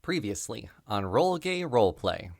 Previously on Roll Gay Roleplay.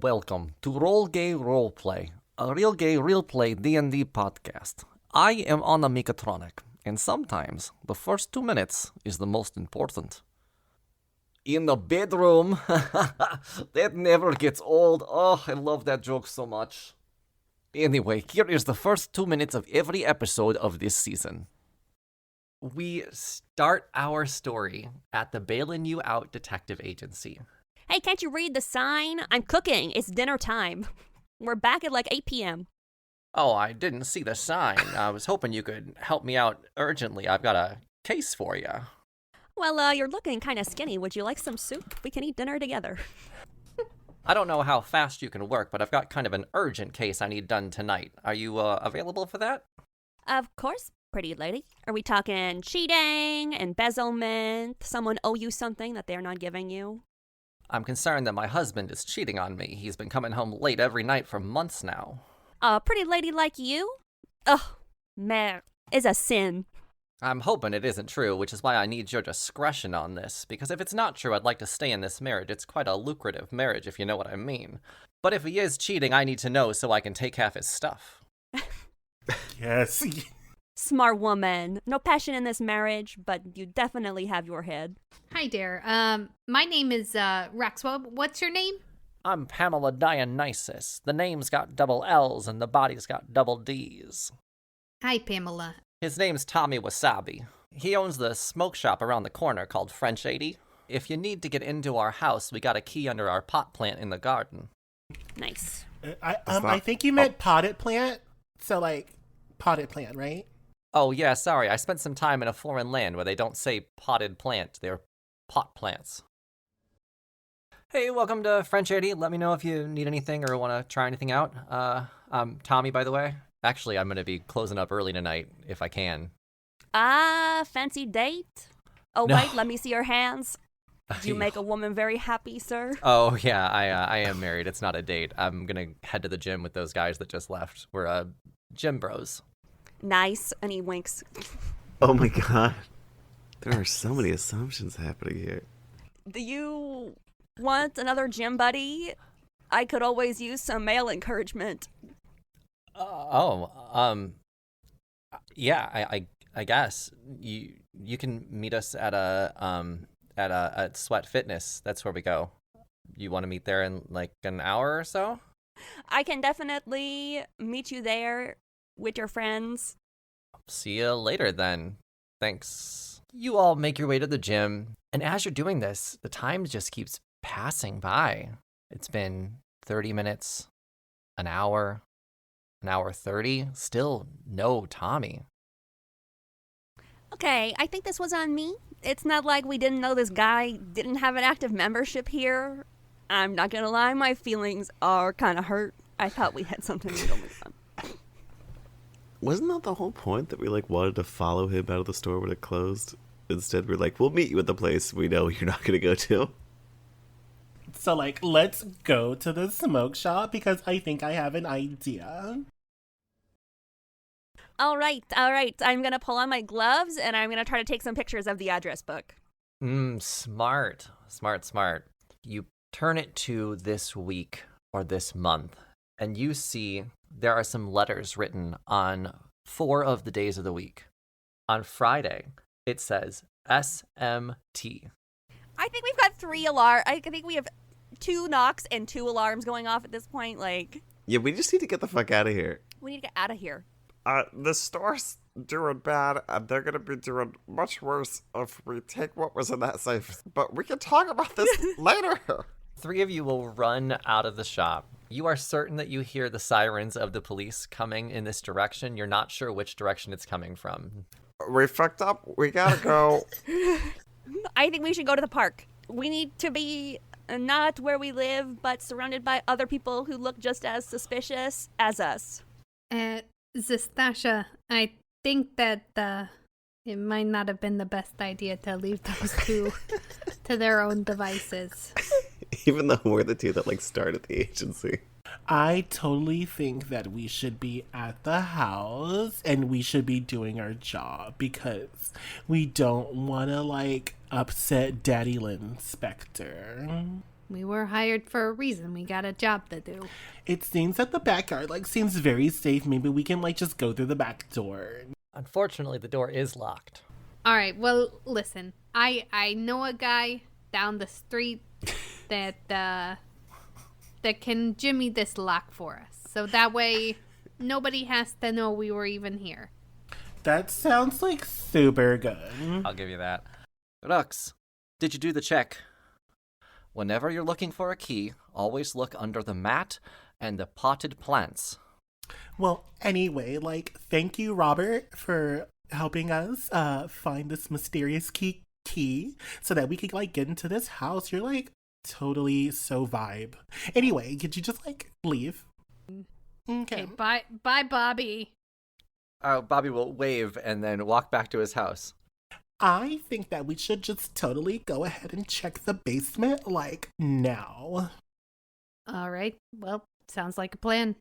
Welcome to Roll Gay Roleplay, a real gay real play D&D podcast. I am on a mechatronic, and sometimes the first 2 minutes is the most important. In the bedroom, that never gets old. Oh, I love that joke so much. Anyway, here is the first 2 minutes of every episode of this season. We start our story at the Bae-Lin You Out Detective Agency. Hey, can't you read the sign? I'm cooking. It's dinner time. We're back at like 8 p.m. Oh, I didn't see the sign. I was hoping you could help me out urgently. I've got a case for you. Well, you're looking kind of skinny. Would you like some soup? We can eat dinner together. I don't know how fast you can work, but I've got kind of an urgent case I need done tonight. Are you available for that? Of course, pretty lady. Are we talking cheating, embezzlement, someone owe you something that they're not giving you? I'm concerned that my husband is cheating on me. He's been coming home late every night for months now. A pretty lady like you? Ugh, man, is a sin. I'm hoping it isn't true, which is why I need your discretion on this, because if it's not true, I'd like to stay in this marriage. It's quite a lucrative marriage, if you know what I mean. But if he is cheating, I need to know so I can take half his stuff. Yes. Smart woman. No passion in this marriage, but you definitely have your head. Hi there. My name is Raxwell. What's your name? I'm Pamela Dionysus. The name's got double L's and the body's got double D's. Hi, Pamela. His name's Tommy Wasabi. He owns the smoke shop around the corner called French 80. If you need to get into our house, we got a key under our pot plant in the garden. Nice. I think you meant potted plant. So, like, potted plant, right? Oh, yeah, sorry. I spent some time in a foreign land where they don't say potted plant. They're pot plants. Hey, welcome to French 80. Let me know if you need anything or want to try anything out. I'm Tommy, by the way. Actually, I'm going to be closing up early tonight, if I can. Fancy date? Oh, No. wait, let me see your hands. Do you make a woman very happy, sir? Oh, yeah, I am married. It's not a date. I'm going to head to the gym with those guys that just left. We're, gym bros. Nice, and he winks. Oh my god. There are so many assumptions happening here. Do you want another gym buddy? I could always use some male encouragement. Yeah, I guess you can meet us at at Sweat Fitness. That's where we go. You want to meet there in like an hour or so? I can definitely meet you there with your friends. See you later then. Thanks. You all make your way to the gym, and as you're doing this, the time just keeps passing by. It's been 30 minutes, an hour 30, still no Tommy. Okay, I think this was on me. It's not like we didn't know this guy didn't have an active membership here. I'm not gonna lie, my feelings are kind of hurt. I thought we had something going on. Wasn't that the whole point, that we wanted to follow him out of the store when it closed? Instead, we're like, we'll meet you at the place we know you're not going to go to. So, let's go to the smoke shop because I think I have an idea. All right. I'm gonna pull on my gloves and I'm gonna try to take some pictures of the address book. Smart. You turn it to this week or this month, and you see there are some letters written on 4 of the days of the week. On Friday, it says SMT. I think we've got 3 alarms. I think we have 2 knocks and 2 alarms going off at this point. Yeah, we just need to get the fuck out of here. We need to get out of here. The store's doing bad, and they're gonna be doing much worse if we take what was in that safe. But we can talk about this later. Three of you will run out of the shop. You are certain that you hear the sirens of the police coming in this direction. You're not sure which direction it's coming from. We fucked up. We gotta go. I think we should go to the park. We need to be not where we live, but surrounded by other people who look just as suspicious as us. Zastasha, I think that it might not have been the best idea to leave those two to their own devices. Even though we're the two that like started the agency. I totally think that we should be at the house and we should be doing our job because we don't want to like upset Daddy Lynn Spectre. We were hired for a reason. We got a job to do. It seems that the backyard like seems very safe. Maybe we can like just go through the back door. Unfortunately, the door is locked. All right, well, listen. I know a guy down the street that can jimmy this lock for us. So that way nobody has to know we were even here. That sounds like super good. I'll give you that. Rux, did you do the check? Whenever you're looking for a key, always look under the mat and the potted plants. Well, anyway, like, thank you, Robert, for helping us find this mysterious key so that we could, like, get into this house. You're, like, totally so vibe. Anyway, could you just, like, leave? Okay. Bye, Bobby. Bobby will wave and then walk back to his house. I think that we should just totally go ahead and check the basement, like, now. All right. Well, sounds like a plan.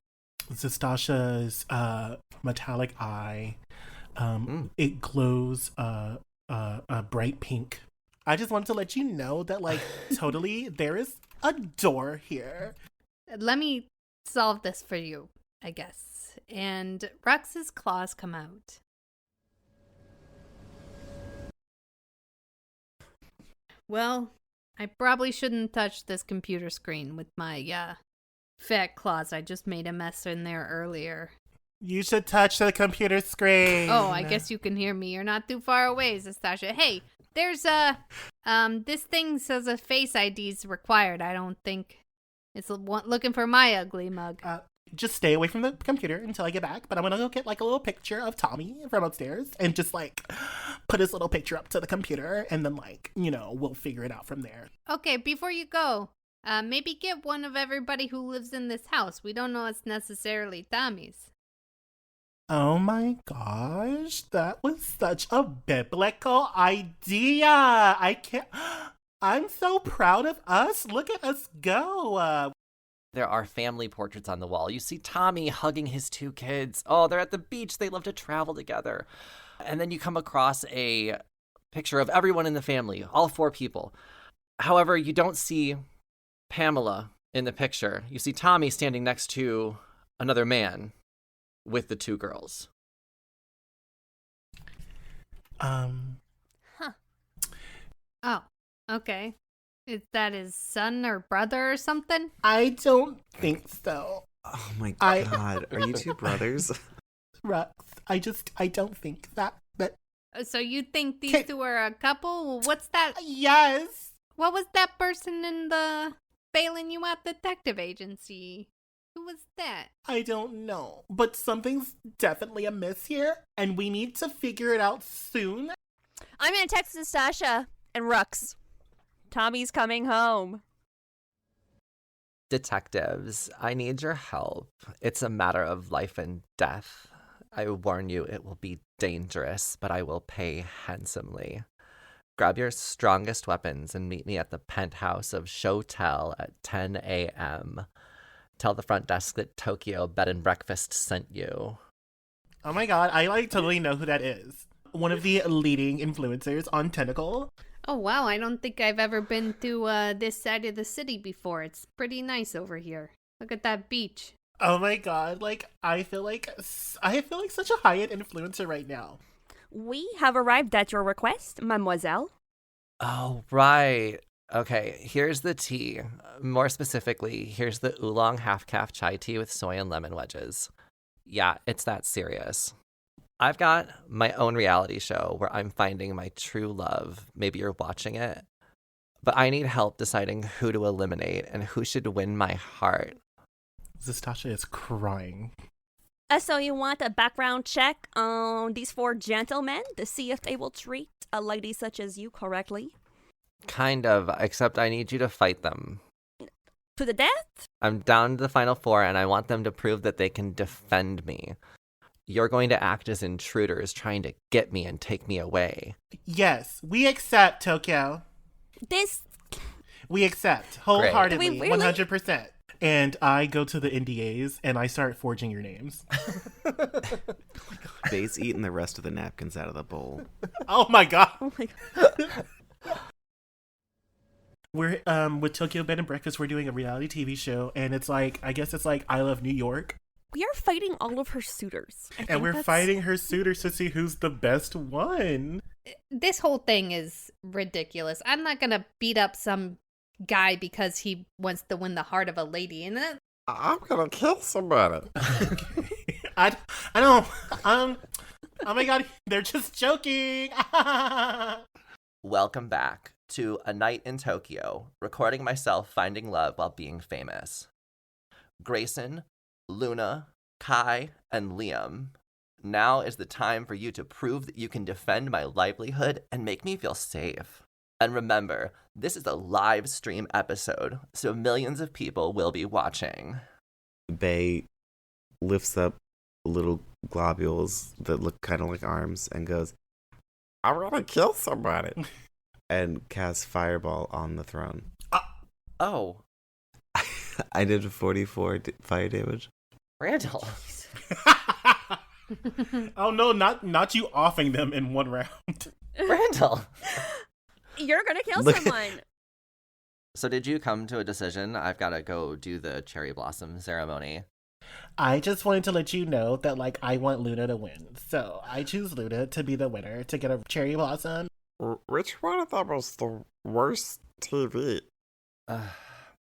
Zastasha's metallic eye, it glows a bright pink. I just wanted to let you know that, like, totally there is a door here. Let me solve this for you, I guess. And Rux's claws come out. Well, I probably shouldn't touch this computer screen with my fat claws. I just made a mess in there earlier. You should touch the computer screen. Oh, I guess you can hear me. You're not too far away, Zastasha. Hey, there's this thing says a face ID's required. I don't think it's looking for my ugly mug. Just stay away from the computer until I get back, but I'm gonna go get like a little picture of Tommy from upstairs and just like put his little picture up to the computer and then like, you know, we'll figure it out from there. Okay, before you go, maybe get one of everybody who lives in this house. We don't know it's necessarily Tommy's. Oh my gosh, that was such a biblical idea. I'm so proud of us. Look at us go. There are family portraits on the wall. You see Tommy hugging his two kids. Oh, they're at the beach. They love to travel together. And then you come across a picture of everyone in the family, all 4 people. However, you don't see Pamela in the picture. You see Tommy standing next to another man with the 2 girls. Oh, okay. Is that his son or brother or something? I don't think so. Oh my god, are you 2 brothers? Rux, I don't think that. So you think these 2 are a couple? Well, what's that? Yes. What was that person in the Bae-Lin you at detective agency? Who was that? I don't know, but something's definitely amiss here, and we need to figure it out soon. I'm gonna text Nastasha and Rux. Tommy's coming home. Detectives, I need your help. It's a matter of life and death. I warn you, it will be dangerous, but I will pay handsomely. Grab your strongest weapons and meet me at the penthouse of Shotel at 10 a.m. Tell the front desk that Tokyo Bed and Breakfast sent you. Oh my god, I like totally know who that is. One of the leading influencers on Tentacle. Oh wow, I don't think I've ever been to this side of the city before. It's pretty nice over here. Look at that beach. Oh my god, like I feel like such a high-end influencer right now. We have arrived at your request, mademoiselle. Oh, right. Okay, here's the tea. More specifically, here's the oolong half-calf chai tea with soy and lemon wedges. Yeah, it's that serious. I've got my own reality show where I'm finding my true love. Maybe you're watching it. But I need help deciding who to eliminate and who should win my heart. Zastasha is crying. So you want a background check on these 4 gentlemen to see if they will treat a lady such as you correctly? Kind of, except I need you to fight them. To the death? I'm down to the final 4, and I want them to prove that they can defend me. You're going to act as intruders trying to get me and take me away. Yes, we accept, Tokyo. We accept wholeheartedly, Wait, really? 100%. And I go to the NDAs and I start forging your names. Bae's eating the rest of the napkins out of the bowl. Oh my god. Oh my god. We're with Tokyo Bed and Breakfast, we're doing a reality TV show, and it's like, I guess it's like I Love New York. We are fighting all of her suitors. And we're fighting her suitors to see who's the best one. This whole thing is ridiculous. I'm not gonna beat up some guy because he wants to win the heart of a lady, and I'm gonna kill somebody. I don't, oh my god, they're just joking. Welcome back to A Night in Tokyo, recording myself finding love while being famous. Grayson, Luna, Kai, and Liam, now is the time for you to prove that you can defend my livelihood and make me feel safe. And remember, this is a live stream episode, so millions of people will be watching. Bae lifts up little globules that look kind of like arms and goes, I'm gonna kill somebody. and casts Fireball on the throne. Oh, I did 44 fire damage. Randall. Oh no, not you offing them in one round. Randall. You're gonna kill Look- someone. So did you come to a decision? I've got to go do the cherry blossom ceremony. I just wanted to let you know that, like, I want Luna to win. So I choose Luna to be the winner, to get a cherry blossom. Which one of them was the worst TV?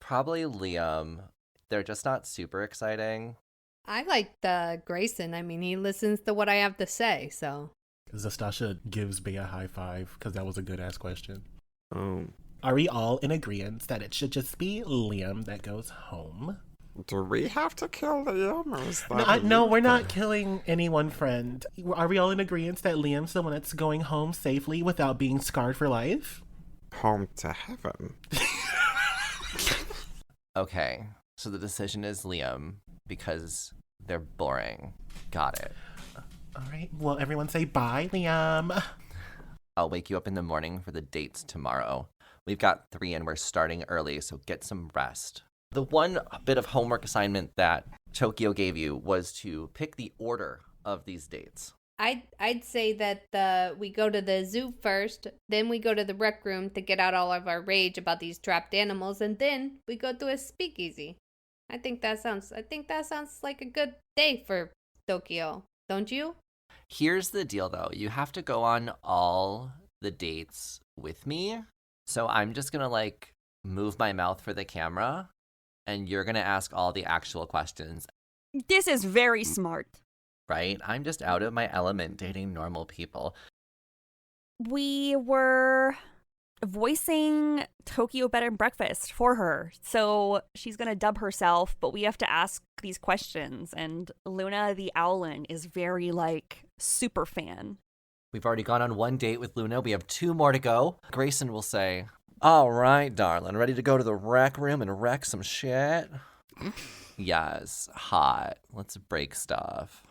Probably Liam. They're just not super exciting. I like Grayson. I mean, he listens to what I have to say, so. Zastasha gives Bae a high five, because that was a good-ass question. Oh. Are we all in agreement that it should just be Liam that goes home? Do we have to kill Liam? Or is that No, we're not killing anyone, friend. Are we all in agreement that Liam's the one that's going home safely without being scarred for life? home to heaven? Okay, so the decision is Liam because they're boring. Got it. All right, well, everyone say bye, Liam. I'll wake you up in the morning for the dates tomorrow. We've got 3 and we're starting early, so get some rest. The one bit of homework assignment that Tokyo gave you was to pick the order of these dates. I'd say that we go to the zoo first, then we go to the rec room to get out all of our rage about these trapped animals, and then we go to a speakeasy. I think that sounds like a good day for Tokyo, don't you? Here's the deal, though. You have to go on all the dates with me. So I'm just going to, move my mouth for the camera, and you're going to ask all the actual questions. This is very smart. Right? I'm just out of my element dating normal people. We were voicing Tokyo Bed and Breakfast for her. So she's going to dub herself, but we have to ask these questions. And Luna the Owlin is very, super fan. We've already gone on 1 date with Luna. We have 2 more to go. Grayson will say, "All right, darling, ready to go to the rec room and wreck some shit?" Yes, hot. Let's break stuff.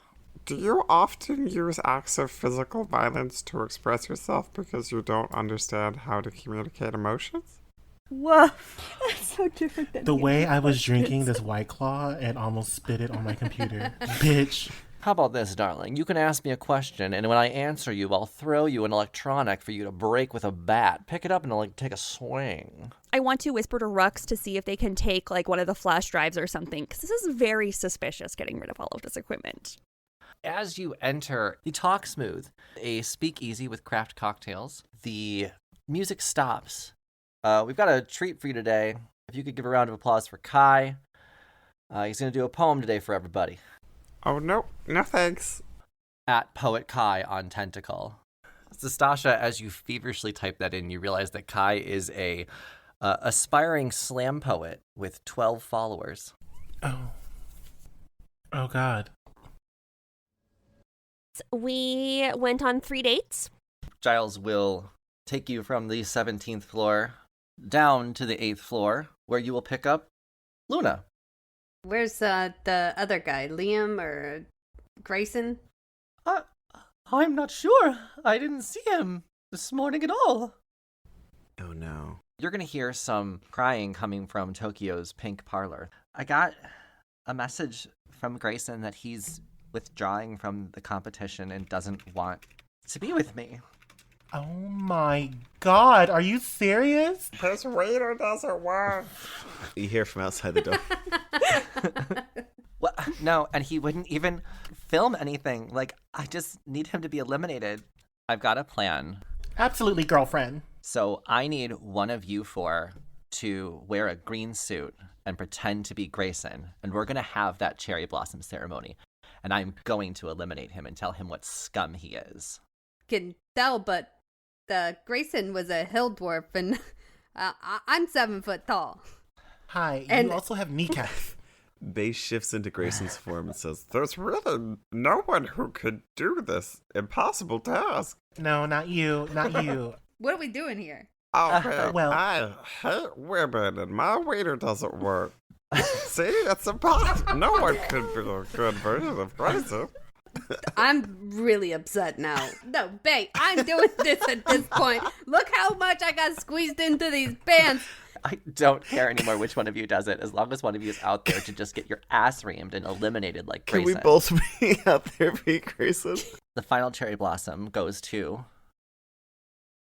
Do you often use acts of physical violence to express yourself because you don't understand how to communicate emotions? Whoa, that's so different than The way I was drinking this White Claw and almost spit it on my computer. Bitch. How about this, darling? You can ask me a question, and when I answer you, I'll throw you an electronic for you to break with a bat. Pick it up and, take a swing. I want to whisper to Rux to see if they can take, one of the flash drives or something, because this is very suspicious getting rid of all of this equipment. As you enter the Talk Smooth, a speakeasy with craft cocktails, the music stops. We've got a treat for you today. If you could give a round of applause for Kai. He's going to do a poem today for everybody. Oh, no. No thanks. At Poet Kai on Tentacle. Stasha, as you feverishly type that in, you realize that Kai is a aspiring slam poet with 12 followers. Oh. Oh, God. We went on 3 dates. Giles will take you from the 17th floor down to the 8th floor, where you will pick up Luna. Where's the other guy, Liam or Grayson? I'm not sure. I didn't see him this morning at all. Oh no. You're going to hear some crying coming from Tokyo's pink parlor. I got a message from Grayson that he's withdrawing from the competition and doesn't want to be with me. Oh my God, are you serious? His waiter doesn't work. You hear from outside the door. Well, no, and he wouldn't even film anything. Like, I just need him to be eliminated. I've got a plan. Absolutely, girlfriend. So I need one of you four to wear a green suit and pretend to be Grayson. And we're going to have that cherry blossom ceremony. And I'm going to eliminate him and tell him what scum he is. Can tell, but Grayson was a hill dwarf, and I'm 7 foot tall. Hi, And- you also have kneecaps. Bae shifts into Grayson's form and says, There's really no one who could do this impossible task. No, not you, not you. What are we doing here? Okay, well- I hate women, and my waiter doesn't work. See, it's impossible. No one could be a good version of Grayson. I'm really upset now. No, Bae, I'm doing this at this point. Look how much I got squeezed into these pants. I don't care anymore which one of you does it, as long as one of you is out there to just get your ass reamed and eliminated like Can Grayson. we both be out there being Grayson? The final cherry blossom goes to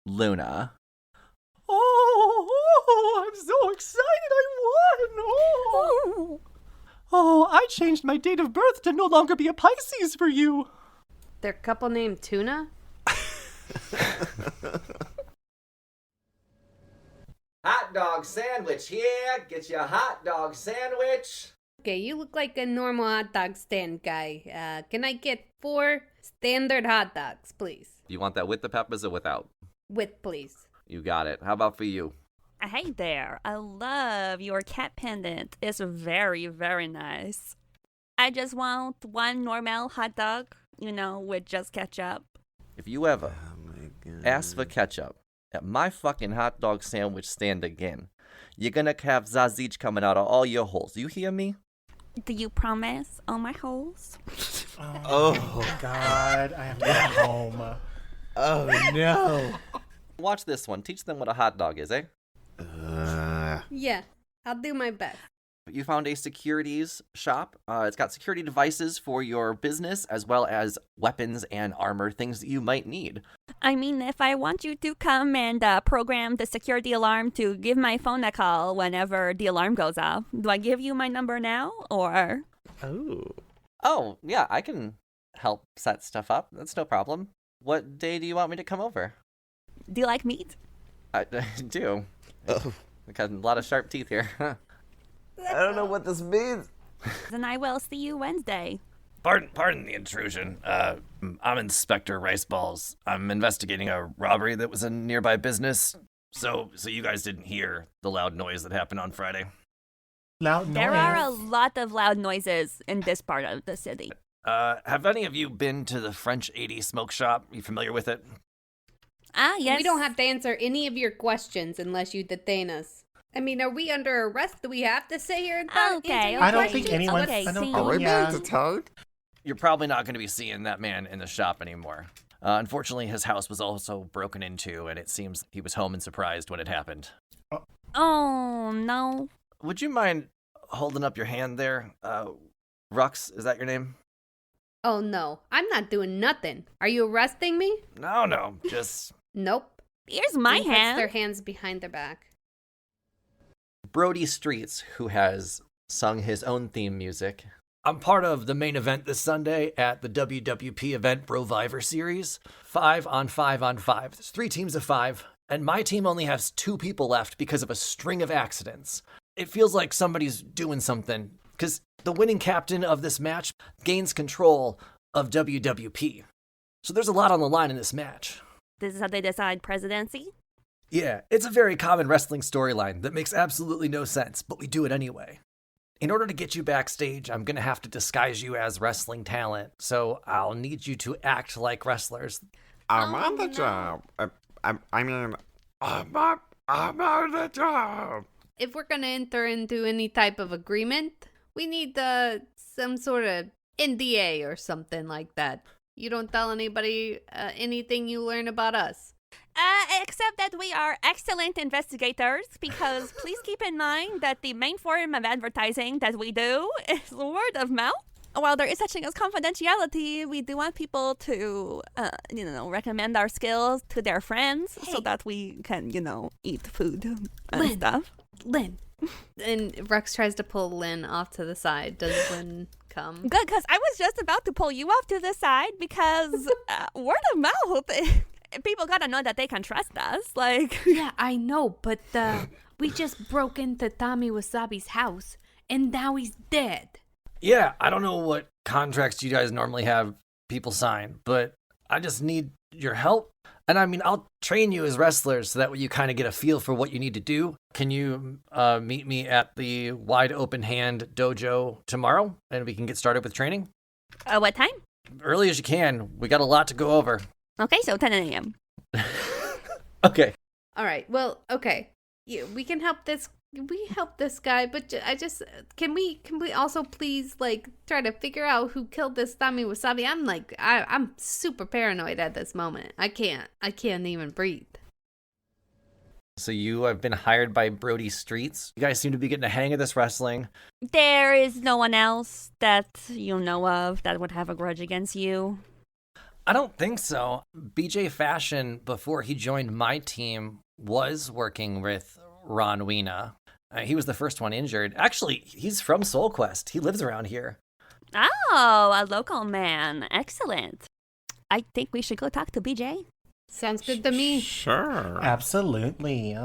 Luna. Oh, I'm so excited I won! Oh, I changed my date of birth to no longer be a Pisces for you. Their couple named Tuna? Hot dog sandwich here. Get you a hot dog sandwich. Okay, you look like a normal hot dog stand guy. Can I get 4 standard hot dogs, please? You want that with the peppers or without? With, please. You got it. How about for you? Hey there, I love your cat pendant. It's very, very nice. I just want one normal hot dog, with just ketchup. If you ever Oh my god. ask for ketchup at my fucking hot dog sandwich stand again, you're gonna have Zazic coming out of all your holes. You hear me? Do you promise on my holes? Oh. God, I have to get home. Oh no. Watch this one. Teach them what a hot dog is, eh? Yeah, I'll do my best. You found a securities shop. It's got security devices for your business, as well as weapons and armor, things that you might need. I mean, if I want you to come and program the security alarm to give my phone a call whenever the alarm goes off, do I give you my number now, or? Oh. Oh, yeah, I can help set stuff up. That's no problem. What day do you want me to come over? Do you like meat? I do. Oh. I got a lot of sharp teeth here. I don't know what this means. Then I will see you Wednesday. Pardon the intrusion. I'm Inspector Riceballs. I'm investigating a robbery that was a nearby business. So you guys didn't hear the loud noise that happened on Friday. Loud noise. There are a lot of loud noises in this part of the city. Have any of you been to the French 80 smoke shop? You familiar with it? Ah, yes. We don't have to answer any of your questions unless you detain us. I mean, are we under arrest? Do we have to sit here and Okay, answer your I don't questions? think anyone. Okay, I don't see. Are we think, yeah. being detained? You're probably not going to be seeing that man in the shop anymore. Unfortunately, his house was also broken into, and it seems he was home and surprised when it happened. Oh, no. Would you mind holding up your hand there? Rux, is that your name? Oh, no. I'm not doing nothing. Are you arresting me? No, just... Nope. Here's my And puts hand. their hands behind their back. Brody Streets, who has sung his own theme music. I'm part of the main event this Sunday at the WWP event Broviver Series. 5 on 5 on 5. There's 3 teams of 5, and my team only has 2 people left because of a string of accidents. It feels like somebody's doing something, because the winning captain of this match gains control of WWP. So there's a lot on the line in this match. This is how they decide presidency? Yeah, it's a very common wrestling storyline that makes absolutely no sense, but we do it anyway. In order to get you backstage, I'm going to have to disguise you as wrestling talent, so I'll need you to act like wrestlers. I'm on the job. I'm on the job. If we're gonna enter into any type of agreement, we need some sort of NDA or something like that. You don't tell anybody anything you learn about us. Except that we are excellent investigators, because please keep in mind that the main form of advertising that we do is word of mouth. While there is such thing as confidentiality, we do want people to, recommend our skills to their friends so that we can, eat food and stuff. Lynn. And Rex tries to pull Lynn off to the side. Does Lynn come? Good, because I was just about to pull you off to the side because word of mouth, people gotta know that they can trust us. Yeah, I know, but we just broke into Tommy Wasabi's house, and now he's dead. Yeah, I don't know what contracts you guys normally have people sign, but I just need your help. And I mean, I'll train you as wrestlers so that way you kind of get a feel for what you need to do. Can you meet me at the Wide Open Hand Dojo tomorrow and we can get started with training? What time? Early as you can. We got a lot to go over. Okay, so 10 a.m. Okay. All right. Well, okay. Yeah, we can help this. We help this guy, but can we also please try to figure out who killed this Tommy Wasabi? I'm super paranoid at this moment. I can't even breathe. So you have been hired by Brody Streets. You guys seem to be getting a hang of this wrestling. There is no one else that you know of that would have a grudge against you. I don't think so. BJ Fashion, before he joined my team, was working with Ron Weena. He was the first one injured. Actually, he's from Soul Quest. He lives around here. Oh, a local man. Excellent. I think we should go talk to BJ. Sounds good to me. Sure. Absolutely.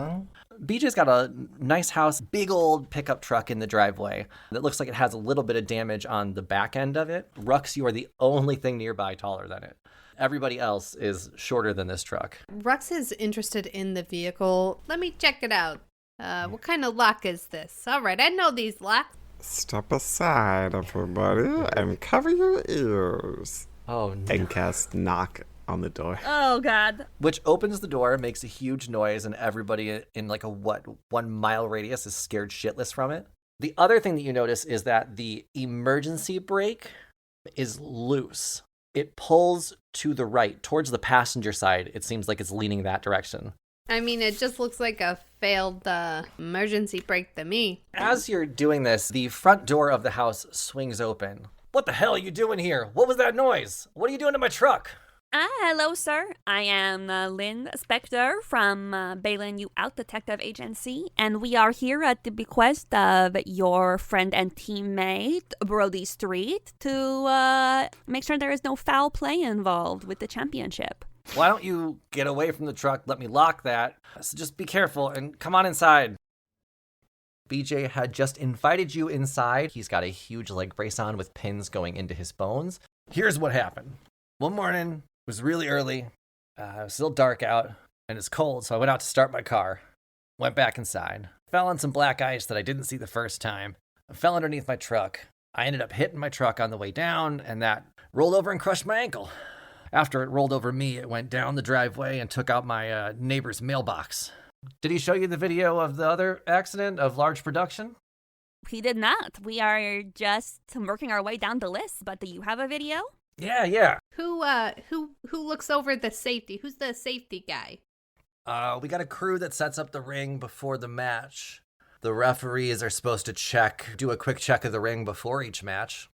BJ's got a nice house, big old pickup truck in the driveway that looks like it has a little bit of damage on the back end of it. Rux, you are the only thing nearby taller than it. Everybody else is shorter than this truck. Rux is interested in the vehicle. Let me check it out. What kind of lock is this? All right, I know these locks. Step aside, everybody, and cover your ears. Oh, no. And cast knock on the door. Oh, God. Which opens the door, makes a huge noise, and everybody in 1 mile radius is scared shitless from it. The other thing that you notice is that the emergency brake is loose. It pulls to the right, towards the passenger side. It seems like it's leaning that direction. I mean, it just looks like a failed emergency brake to me. As you're doing this, the front door of the house swings open. What the hell are you doing here? What was that noise? What are you doing to my truck? Hello, sir. I am Lynn Spectre from Bae-Lin You Out Detective Agency, and we are here at the bequest of your friend and teammate, Brody Street, to make sure there is no foul play involved with the championship. Why don't you get away from the truck, let me lock that, so just be careful and come on inside. BJ had just invited you inside. He's got a huge leg brace on with pins going into his bones. Here's what happened. One morning, it was really early, it was still dark out, and it's cold, so I went out to start my car. Went back inside, fell on some black ice that I didn't see the first time. I fell underneath my truck. I ended up hitting my truck on the way down, and that rolled over and crushed my ankle. After it rolled over me, it went down the driveway and took out my neighbor's mailbox. Did he show you the video of the other accident of large production? He did not. We are just working our way down the list, but do you have a video? Yeah. Who looks over the safety? Who's the safety guy? We got a crew that sets up the ring before the match. The referees are supposed to do a quick check of the ring before each match.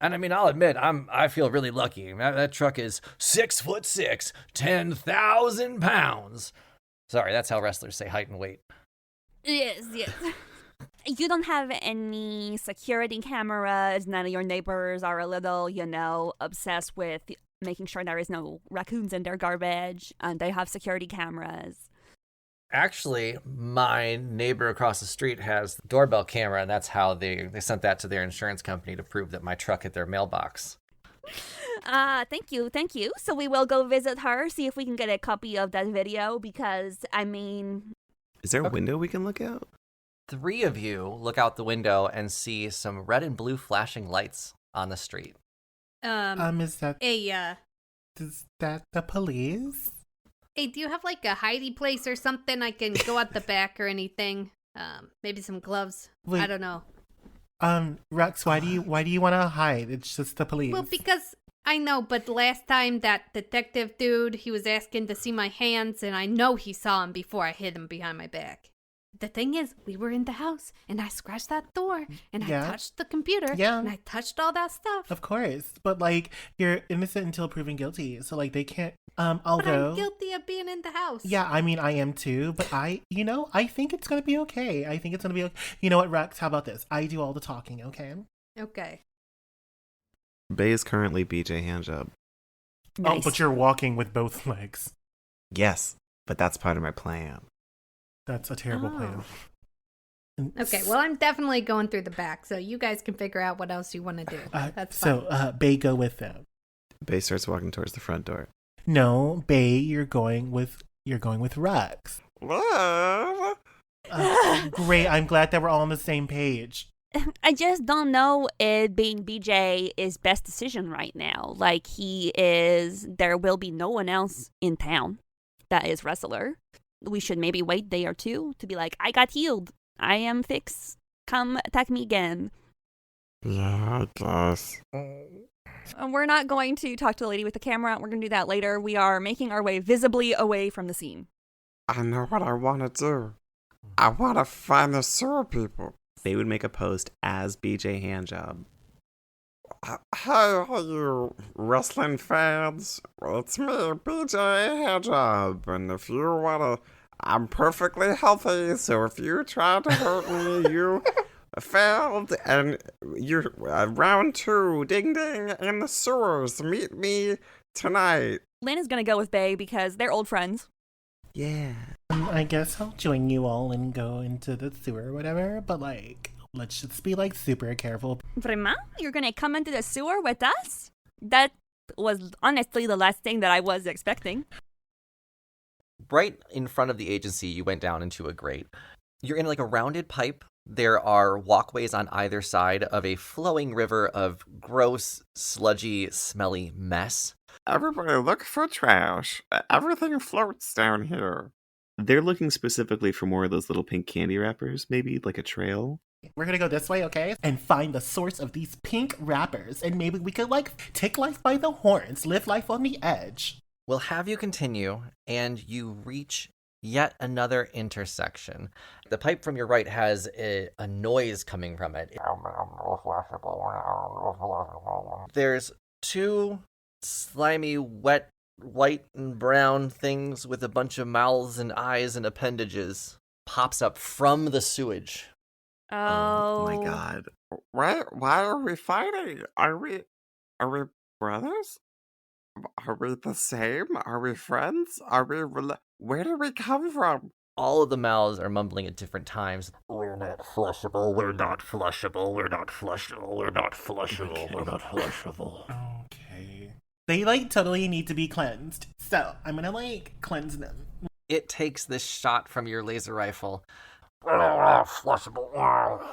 And I mean, I'll admit, I feel really lucky. That truck is 6'6", 10,000 pounds. Sorry, that's how wrestlers say height and weight. Yes. You don't have any security cameras. None of your neighbors are a little, obsessed with making sure there is no raccoons in their garbage. And they have security cameras. Actually, my neighbor across the street has a doorbell camera, and that's how they sent that to their insurance company to prove that my truck hit their mailbox. Thank you. So we will go visit her, see if we can get a copy of that video because, I mean... Is there a window we can look out? 3 of you look out the window and see some red and blue flashing lights on the street. Is that Hey, is that the police? hey, do you have like a hidey place or something I can go out the back or anything? Maybe some gloves. Wait. I don't know. Rex, why do you want to hide? It's just the police. Well, because I know, but last time that detective dude, he was asking to see my hands, and I know he saw him before I hid him behind my back. The thing is, we were in the house, and I scratched that door, and Yeah. I touched the computer, Yeah. and I touched all that stuff. Of course, but like you're innocent until proven guilty, so like they can't. But Although I'm guilty of being in the house. yeah, I mean I am too, but I think it's gonna be okay. I think it's gonna be okay. You know what, Rex? How about this? I do all the talking, okay? Okay. Bae is currently BJ handjob. Nice. Oh, but you're walking with both legs. Yes, but that's part of my plan. That's a terrible plan. And Okay, well, I'm definitely going through the back, so you guys can figure out what else you want to do. That's fine. so Bae, go with them. Bae starts walking towards the front door. No, Bae, you're going with Rex. Love. Great, I'm glad that we're all on the same page. I just don't know if being BJ is best decision right now. Like, there will be no one else in town that is wrestler. We should maybe wait a day or two to be like, I got healed. I am fixed. Come attack me again. Yeah, I guess. We're not going to talk to the lady with the camera. We're going to do that later. We are making our way visibly away from the scene. I know what I want to do. I want to find the sewer people. They would make a post as BJ handjob. Hey, you wrestling fans. It's me, BJ Handjob. And if you want to, I'm perfectly healthy. So if you try to hurt me, you failed. And you're round 2, ding ding, in the sewers. Meet me tonight. Lynn is going to go with Bae because they're old friends. Yeah. I guess I'll join you all and go into the sewer or whatever, but like, let's just be like super careful. Vraiment? You're going to come into the sewer with us? That was honestly the last thing that I was expecting. Right in front of the agency, you went down into a grate. You're in like a rounded pipe. There are walkways on either side of a flowing river of gross, sludgy, smelly mess. Everybody look for trash. Everything floats down here. They're looking specifically for more of those little pink candy wrappers, maybe like a trail. We're gonna go this way, okay? And find the source of these pink wrappers, and maybe we could like take life by the horns, live life on the edge. We'll have you continue, and you reach yet another intersection. The pipe from your right has a noise coming from it. There's 2 slimy, wet, white and brown things with a bunch of mouths and eyes and appendages pops up from the sewage. Oh my god. Why are we fighting? Are we brothers? Are we the same? Are we friends? Where do we come from? All of the mouths are mumbling at different times. We're not flushable, we're not flushable, we're not flushable, we're not flushable, we're not flushable. Okay. They like totally need to be cleansed, so I'm gonna like cleanse them. It takes this shot from your laser rifle. Flushable.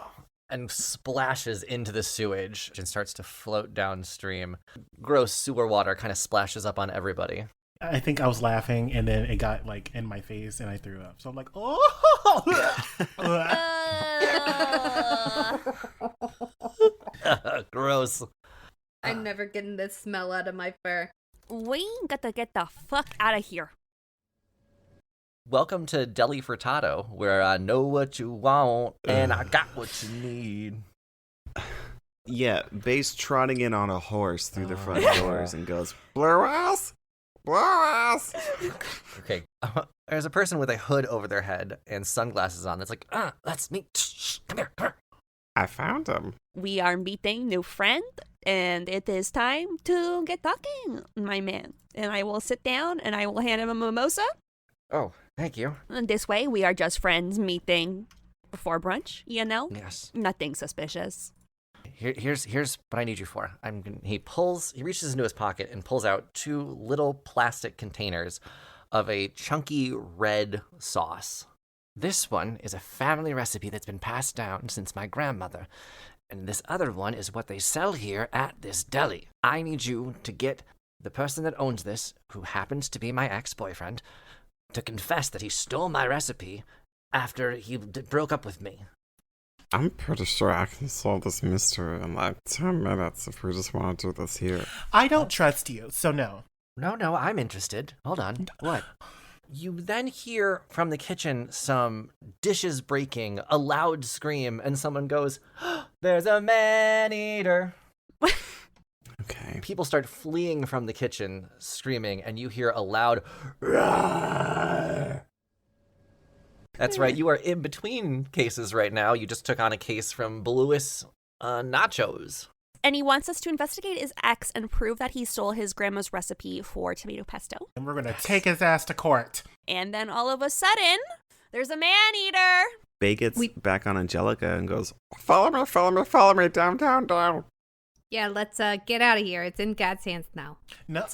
And splashes into the sewage and starts to float downstream. Gross sewer water kind of splashes up on everybody. I think I was laughing, and then it got like in my face, and I threw up. So I'm like, oh! Gross. I'm never getting this smell out of my fur. We gotta get the fuck out of here. Welcome to Deli Furtado, where I know what you want and I got what you need. Yeah, Bae's trotting in on a horse through the front doors and goes, Blue ass? Blue ass? Okay, there's a person with a hood over their head and sunglasses on that's like, that's me. Shh, come here, come here. I found him. We are meeting new friend, and it is time to get talking, my man. And I will sit down and I will hand him a mimosa. Oh, thank you. And this way, we are just friends meeting before brunch, you know? Yes. Nothing suspicious. Here's what I need you for. He reaches into his pocket and pulls out 2 little plastic containers of a chunky red sauce. This one is a family recipe that's been passed down since my grandmother, and this other one is what they sell here at this deli. I need you to get the person that owns this, who happens to be my ex-boyfriend, to confess that he stole my recipe after he broke up with me. I'm pretty sure I can solve this mystery in like 10 minutes if we just want to do this here. I don't trust you, so no. No, I'm interested. Hold on. What? You then hear from the kitchen some dishes breaking, a loud scream, and someone goes, "There's a man-eater." Okay. People start fleeing from the kitchen, screaming, and you hear a loud, "Roar." That's right, you are in between cases right now. You just took on a case from Bluis Nachos. And he wants us to investigate his ex and prove that he stole his grandma's recipe for tomato pesto. And we're going to take his ass to court. And then all of a sudden, there's a man-eater. Bae gets back on Angelica and goes, Follow me, down. Yeah, let's get out of here. It's in God's hands now. No,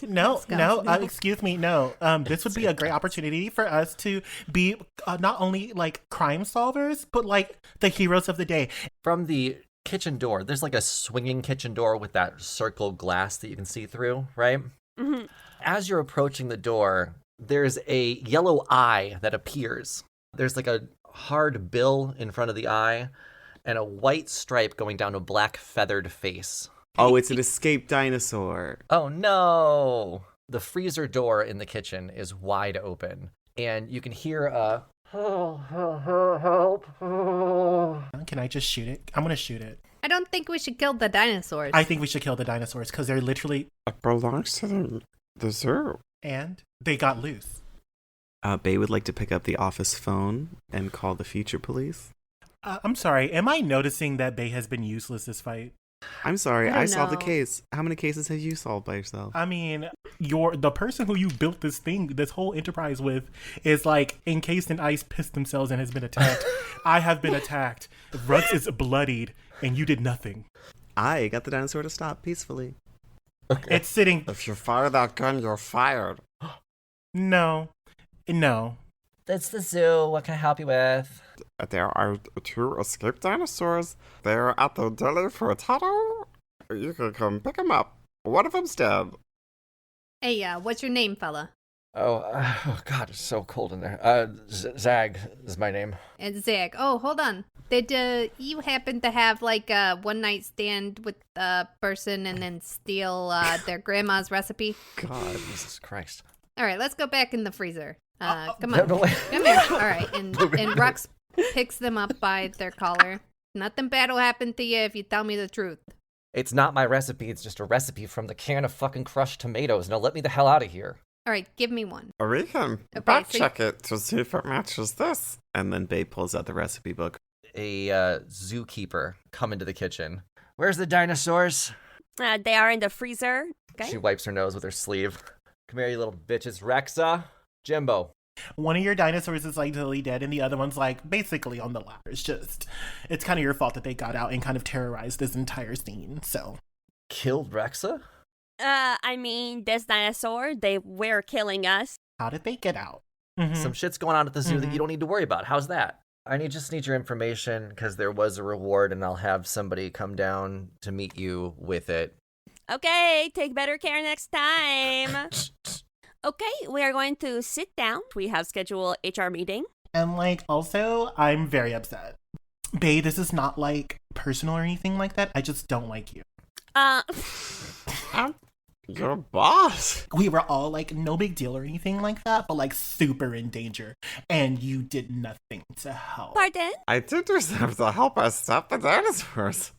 excuse me, no. This would be a great opportunity for us to be not only like crime solvers, but like the heroes of the day. From the kitchen door, there's like a swinging kitchen door with that circle glass that you can see through, right? Mm-hmm. As you're approaching the door, there's a yellow eye that appears. There's like a hard bill in front of the eye and a white stripe going down a black feathered face. oh, it's an escaped dinosaur. Oh no! The freezer door in the kitchen is wide open, and you can hear a help. Can I just shoot it? I'm going to shoot it. I don't think we should kill the dinosaurs. I think we should kill the dinosaurs because they're literally... It belongs to the zoo. And they got loose. Bae would like to pick up the office phone and call the future police. I'm sorry, am I noticing that Bae has been useless this fight? I'm sorry, I don't I solved the know. case. How many cases have you solved by yourself? I mean, the person who you built this whole enterprise with is like encased in ice, pissed themselves, and has been attacked. I have been attacked. Rux is bloodied, and you did nothing. I got the dinosaur to stop peacefully. Okay. It's sitting... If you fire that gun, you're fired. No. That's the zoo. What can I help you with? There are 2 escaped dinosaurs. They're at the deli for a tato. You can come pick them up. One of them's dead. Hey, what's your name, fella? Oh, God, it's so cold in there. Zag is my name. It's Zach. Oh, hold on. Did you happen to have like a one-night stand with a person and then steal their grandma's recipe? God, Jesus Christ. All right, let's go back in the freezer. Come No, on. no, wait. Come here. All right. And Rux picks them up by their collar. Nothing bad will happen to you if you tell me the truth. It's not my recipe. It's just a recipe from the can of fucking crushed tomatoes. Now let me the hell out of here. All right, give me one. We can Okay, back so check it to see if it matches this. And then Bae pulls out the recipe book. A zookeeper come into the kitchen. Where's the dinosaurs? They are in the freezer. Okay. She wipes her nose with her sleeve. Come here, you little bitches. Rexa, Jimbo. One of your dinosaurs is like totally dead, and the other one's like basically on the ladder. It's kind of your fault that they got out and kind of terrorized this entire scene, so. Killed Rexa? I mean, this dinosaur, they were killing us. How did they get out? Some shit's going on at the zoo that you don't need to worry about. How's that? I just need your information because there was a reward and I'll have somebody come down to meet you with it. Okay, take better care next time. Okay, we are going to sit down. We have scheduled HR meeting. And like, also, I'm very upset. Bae, this is not like personal or anything like that. I just don't like you. I'm your boss. We were all like, no big deal or anything like that, but like super in danger. And you did nothing to help. Pardon? I did do something to help us stop the dinosaurs.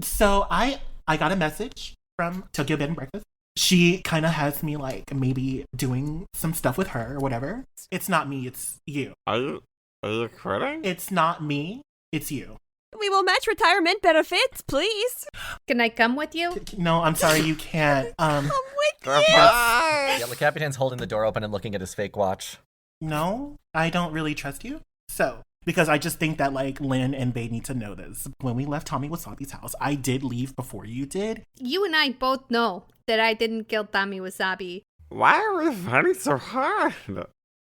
So I got a message from Tokyo Bed and Breakfast. She kind of has me like maybe doing some stuff with her or whatever. It's not me, it's you. Are you quitting? It's not me, it's you. We will match retirement benefits, please. Can I come with you? No, I'm sorry, you can't. Come with you. Goodbye. Yeah, the Capitan's holding the door open and looking at his fake watch. No, I don't really trust you. So, Because I just think that, like, Lynn and Bae need to know this. When we left Tommy Wasabi's house, I did leave before you did. You and I both know that I didn't kill Tommy Wasabi. Why are we fighting so hard?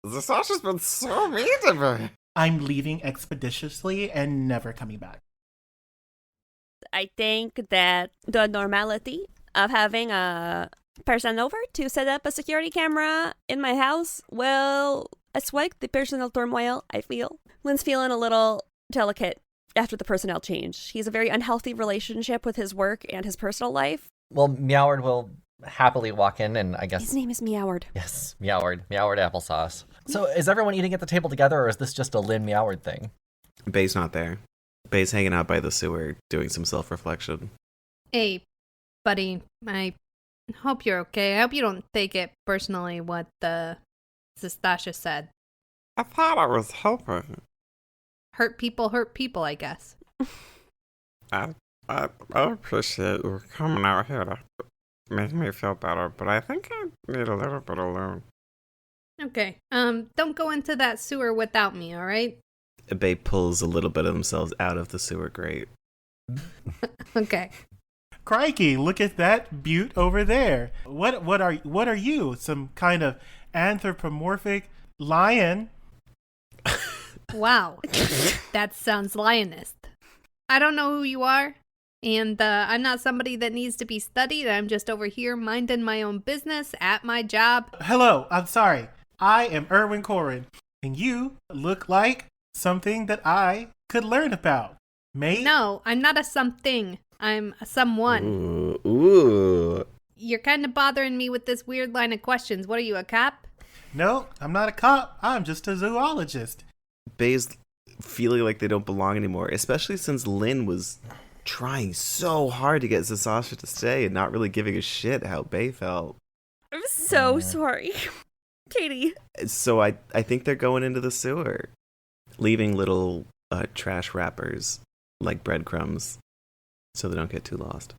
Sasha's been so mean to me. I'm leaving expeditiously and never coming back. I think that the normality of having a person over to set up a security camera in my house will assuage the personal turmoil I feel. Lynn's feeling a little delicate after the personnel change. He has a very unhealthy relationship with his work and his personal life. Well, Meoward will happily walk in, and I guess... His name is Meoward. Yes, Meoward applesauce. So is everyone eating at the table together, or is this just a Lynn Meoward thing? Bae's not there. Bae's hanging out by the sewer, doing some self-reflection. Hey, buddy, I hope you're okay. I hope you don't take it personally what the Stasha said. I thought I was helping. Hurt people, I guess. I appreciate you coming out here to make me feel better, but I think I need a little bit alone. Okay, don't go into that sewer without me, all right? Bae pulls a little bit of themselves out of the sewer grate. Okay. Crikey, look at that butte over there. What are you? Some kind of anthropomorphic lion? Wow. That sounds lionist. I don't know who you are, and I'm not somebody that needs to be studied. I'm just over here minding my own business at my job. Hello, I'm sorry. I am Erwin Corin, and you look like something that I could learn about. Mate? No, I'm not a something. I'm a someone. Ooh. You're kind of bothering me with this weird line of questions. What are you, a cop? No, I'm not a cop. I'm just a zoologist. Bae's feeling like they don't belong anymore, especially since Lynn was trying so hard to get Sasha to stay and not really giving a shit how Bae felt. I'm so sorry. Katie. So I think they're going into the sewer, leaving little trash wrappers like breadcrumbs so they don't get too lost.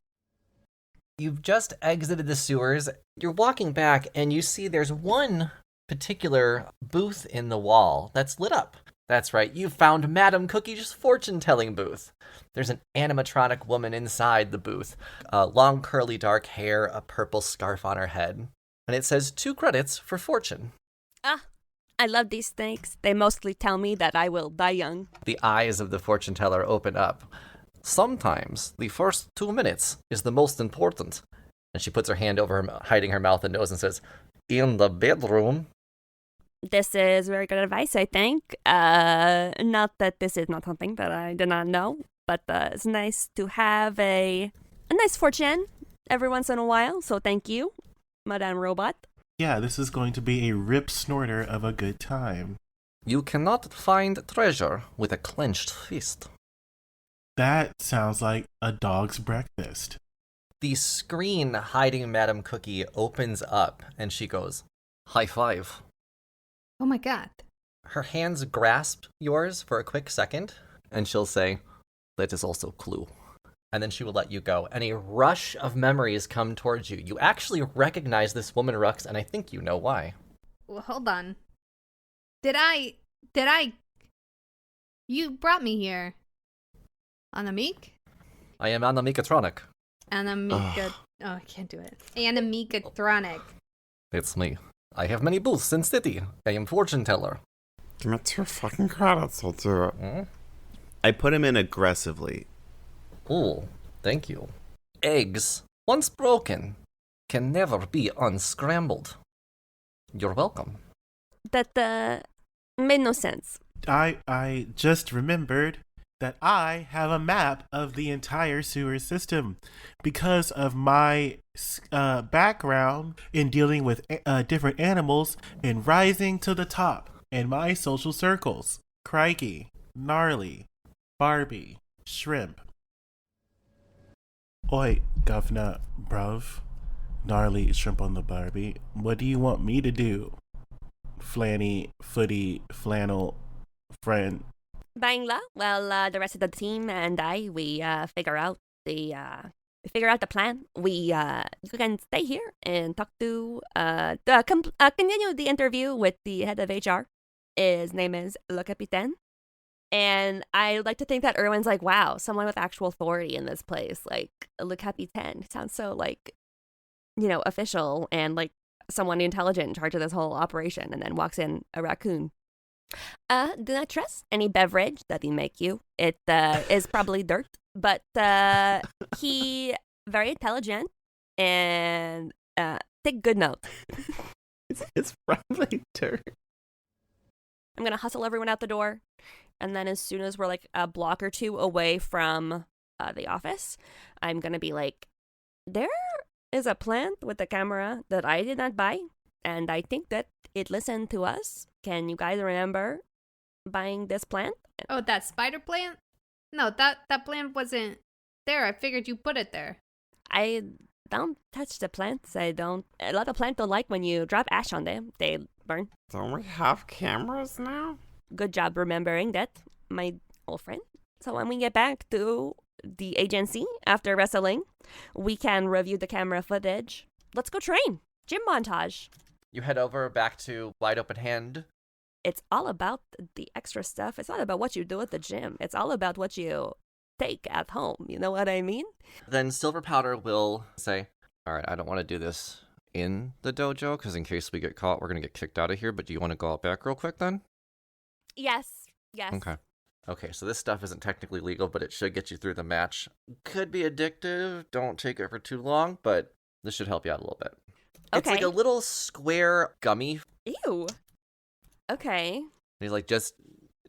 You've just exited the sewers. You're walking back, and you see there's one particular booth in the wall that's lit up. That's right, you found Madame Cookie's fortune-telling booth. There's an animatronic woman inside the booth. Long curly dark hair, a purple scarf on her head. And it says 2 credits for fortune. I love these snakes. They mostly tell me that I will die young. The eyes of the fortune teller open up. Sometimes the first 2 minutes is the most important. And she puts her hand over her, hiding her mouth and nose, and says, in the bedroom. This is very good advice, I think. Not that this is not something that I did not know, but it's nice to have a nice fortune every once in a while. So thank you, Madame Robot. Yeah, this is going to be a rip snorter of a good time. You cannot find treasure with a clenched fist. That sounds like a dog's breakfast. The screen hiding Madame Cookie opens up, and she goes, high five. Oh my god. Her hands grasp yours for a quick second, and she'll say, that is also clue. And then she will let you go. And a rush of memories come towards you. You actually recognize this woman, Rux, and I think you know why. Well, hold on. Did I... You brought me here. Anamik? I am Anamikatronic. Anamika... Oh, I can't do it. Anamikatronic. It's me. I have many booths in city. I am fortune teller. Give me 2 fucking credits, I'll do it. Mm? I put him in aggressively. Ooh, thank you. Eggs, once broken, can never be unscrambled. You're welcome. That made no sense. I just remembered that I have a map of the entire sewer system because of my background in dealing with different animals and rising to the top in my social circles. Crikey, Gnarly, Barbie, Shrimp. Oi, governor, bruv. Gnarly, Shrimp on the Barbie. What do you want me to do? Flanny, Footy, Flannel, Friend. Bangla, well, the rest of the team and we figure out the plan. You can stay here and talk to continue the interview with the head of HR. His name is Le Capitaine, And I like to think that Erwin's like, wow, someone with actual authority in this place. Like, Le Capitaine sounds so like, official and like someone intelligent in charge of this whole operation. And then walks in a raccoon. Do not trust any beverage that he make you. It is probably dirt, but he very intelligent and take good note. It's probably dirt. I'm gonna hustle everyone out the door, and then as soon as we're like a block or two away from the office, I'm gonna be like, there is a plant with a camera that I did not buy, and I think that it listened to us. Can you guys remember buying this plant? Oh, that spider plant? No, that plant wasn't there. I figured you put it there. I don't touch the plants. A lot of plants don't like when you drop ash on them. They burn. Don't we have cameras now? Good job remembering that, my old friend. So when we get back to the agency after wrestling, we can review the camera footage. Let's go train. Gym montage. You head over back to Wide Open Hand. It's all about the extra stuff. It's not about what you do at the gym. It's all about what you take at home. You know what I mean? Then Silver Powder will say, all right, I don't want to do this in the dojo, because in case we get caught, we're going to get kicked out of here. But do you want to go out back real quick then? Yes. Okay, so this stuff isn't technically legal, but it should get you through the match. Could be addictive. Don't take it for too long, but this should help you out a little bit. It's like a little square gummy. Ew. Okay. He's like, just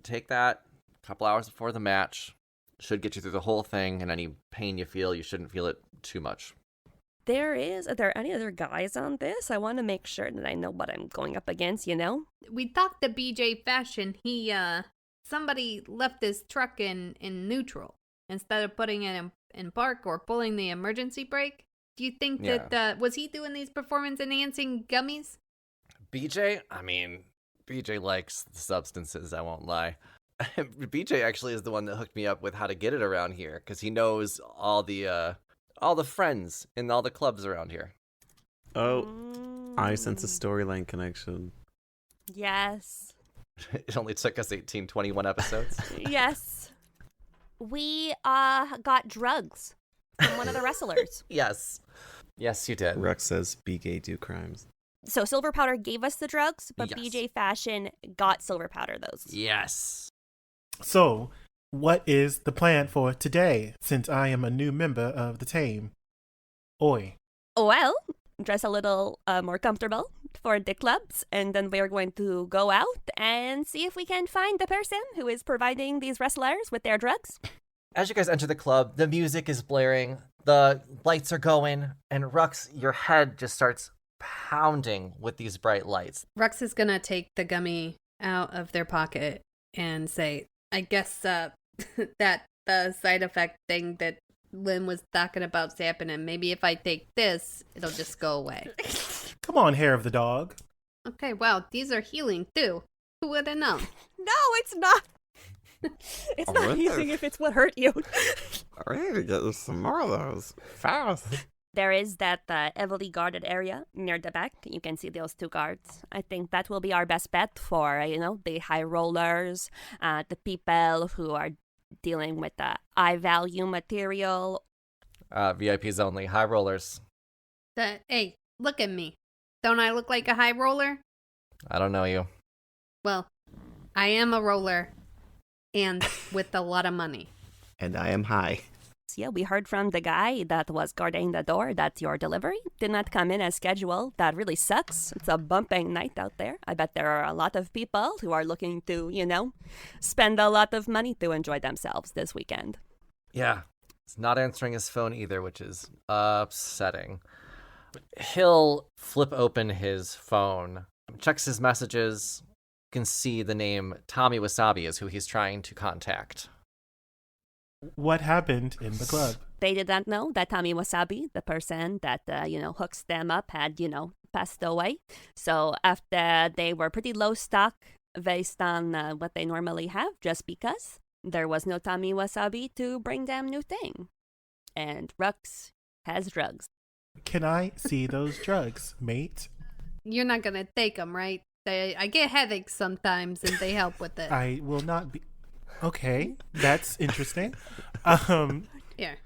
take that a couple hours before the match. Should get you through the whole thing, and any pain you feel, you shouldn't feel it too much. Are there any other guys on this? I want to make sure that I know what I'm going up against, We talked to BJ Fashion. Somebody left his truck in neutral instead of putting it in park or pulling the emergency brake. Do you think that, was he doing these performance-enhancing gummies? BJ? I mean, BJ likes the substances, I won't lie. BJ actually is the one that hooked me up with how to get it around here, because he knows all the friends in all the clubs around here. Oh, I sense a storyline connection. Yes. It only took us 21 episodes. Yes. We got drugs from one of the wrestlers. Yes, you did. Rux says B.A.E do crimes. So Silver Powder gave us the drugs, but Yes. BJ Fashion got Silver Powder those. Yes. So, what is the plan for today, since I am a new member of the team? Oi. Well, dress a little more comfortable for the clubs, and then we're going to go out and see if we can find the person who is providing these wrestlers with their drugs. As you guys enter the club, the music is blaring, the lights are going, and Rux, your head just starts pounding with these bright lights. Rux is gonna take the gummy out of their pocket and say, I guess that the side effect thing that Lynn was talking about's happening. Maybe if I take this, it'll just go away. Come on, hair of the dog. Okay, wow, these are healing too. Who would have known? No, it's not. It's not really? healing if it's what hurt you. I need to get you some more of those. Fast. There is that heavily guarded area near the back. You can see those two guards. I think that will be our best bet for, the high rollers, the people who are dealing with the high value material. VIPs only, high rollers. Hey, look at me. Don't I look like a high roller? I don't know you. Well, I am a roller and with a lot of money. And I am high. Yeah, we heard from the guy that was guarding the door that your delivery did not come in as scheduled. That really sucks. It's a bumping night out there. I bet there are a lot of people who are looking to, spend a lot of money to enjoy themselves this weekend. Yeah, he's not answering his phone either, which is upsetting. He'll flip open his phone, checks his messages, can see the name Tommy Wasabi is who he's trying to contact. What happened in the club? They did not know that Tommy Wasabi, the person that, hooks them up, had, passed away. So after they were pretty low stock based on what they normally have, just because there was no Tommy Wasabi to bring them new thing. And Rux has drugs. Can I see those drugs, mate? You're not gonna take them, right? I get headaches sometimes and they help with it. I will not be. Okay, that's interesting. Here.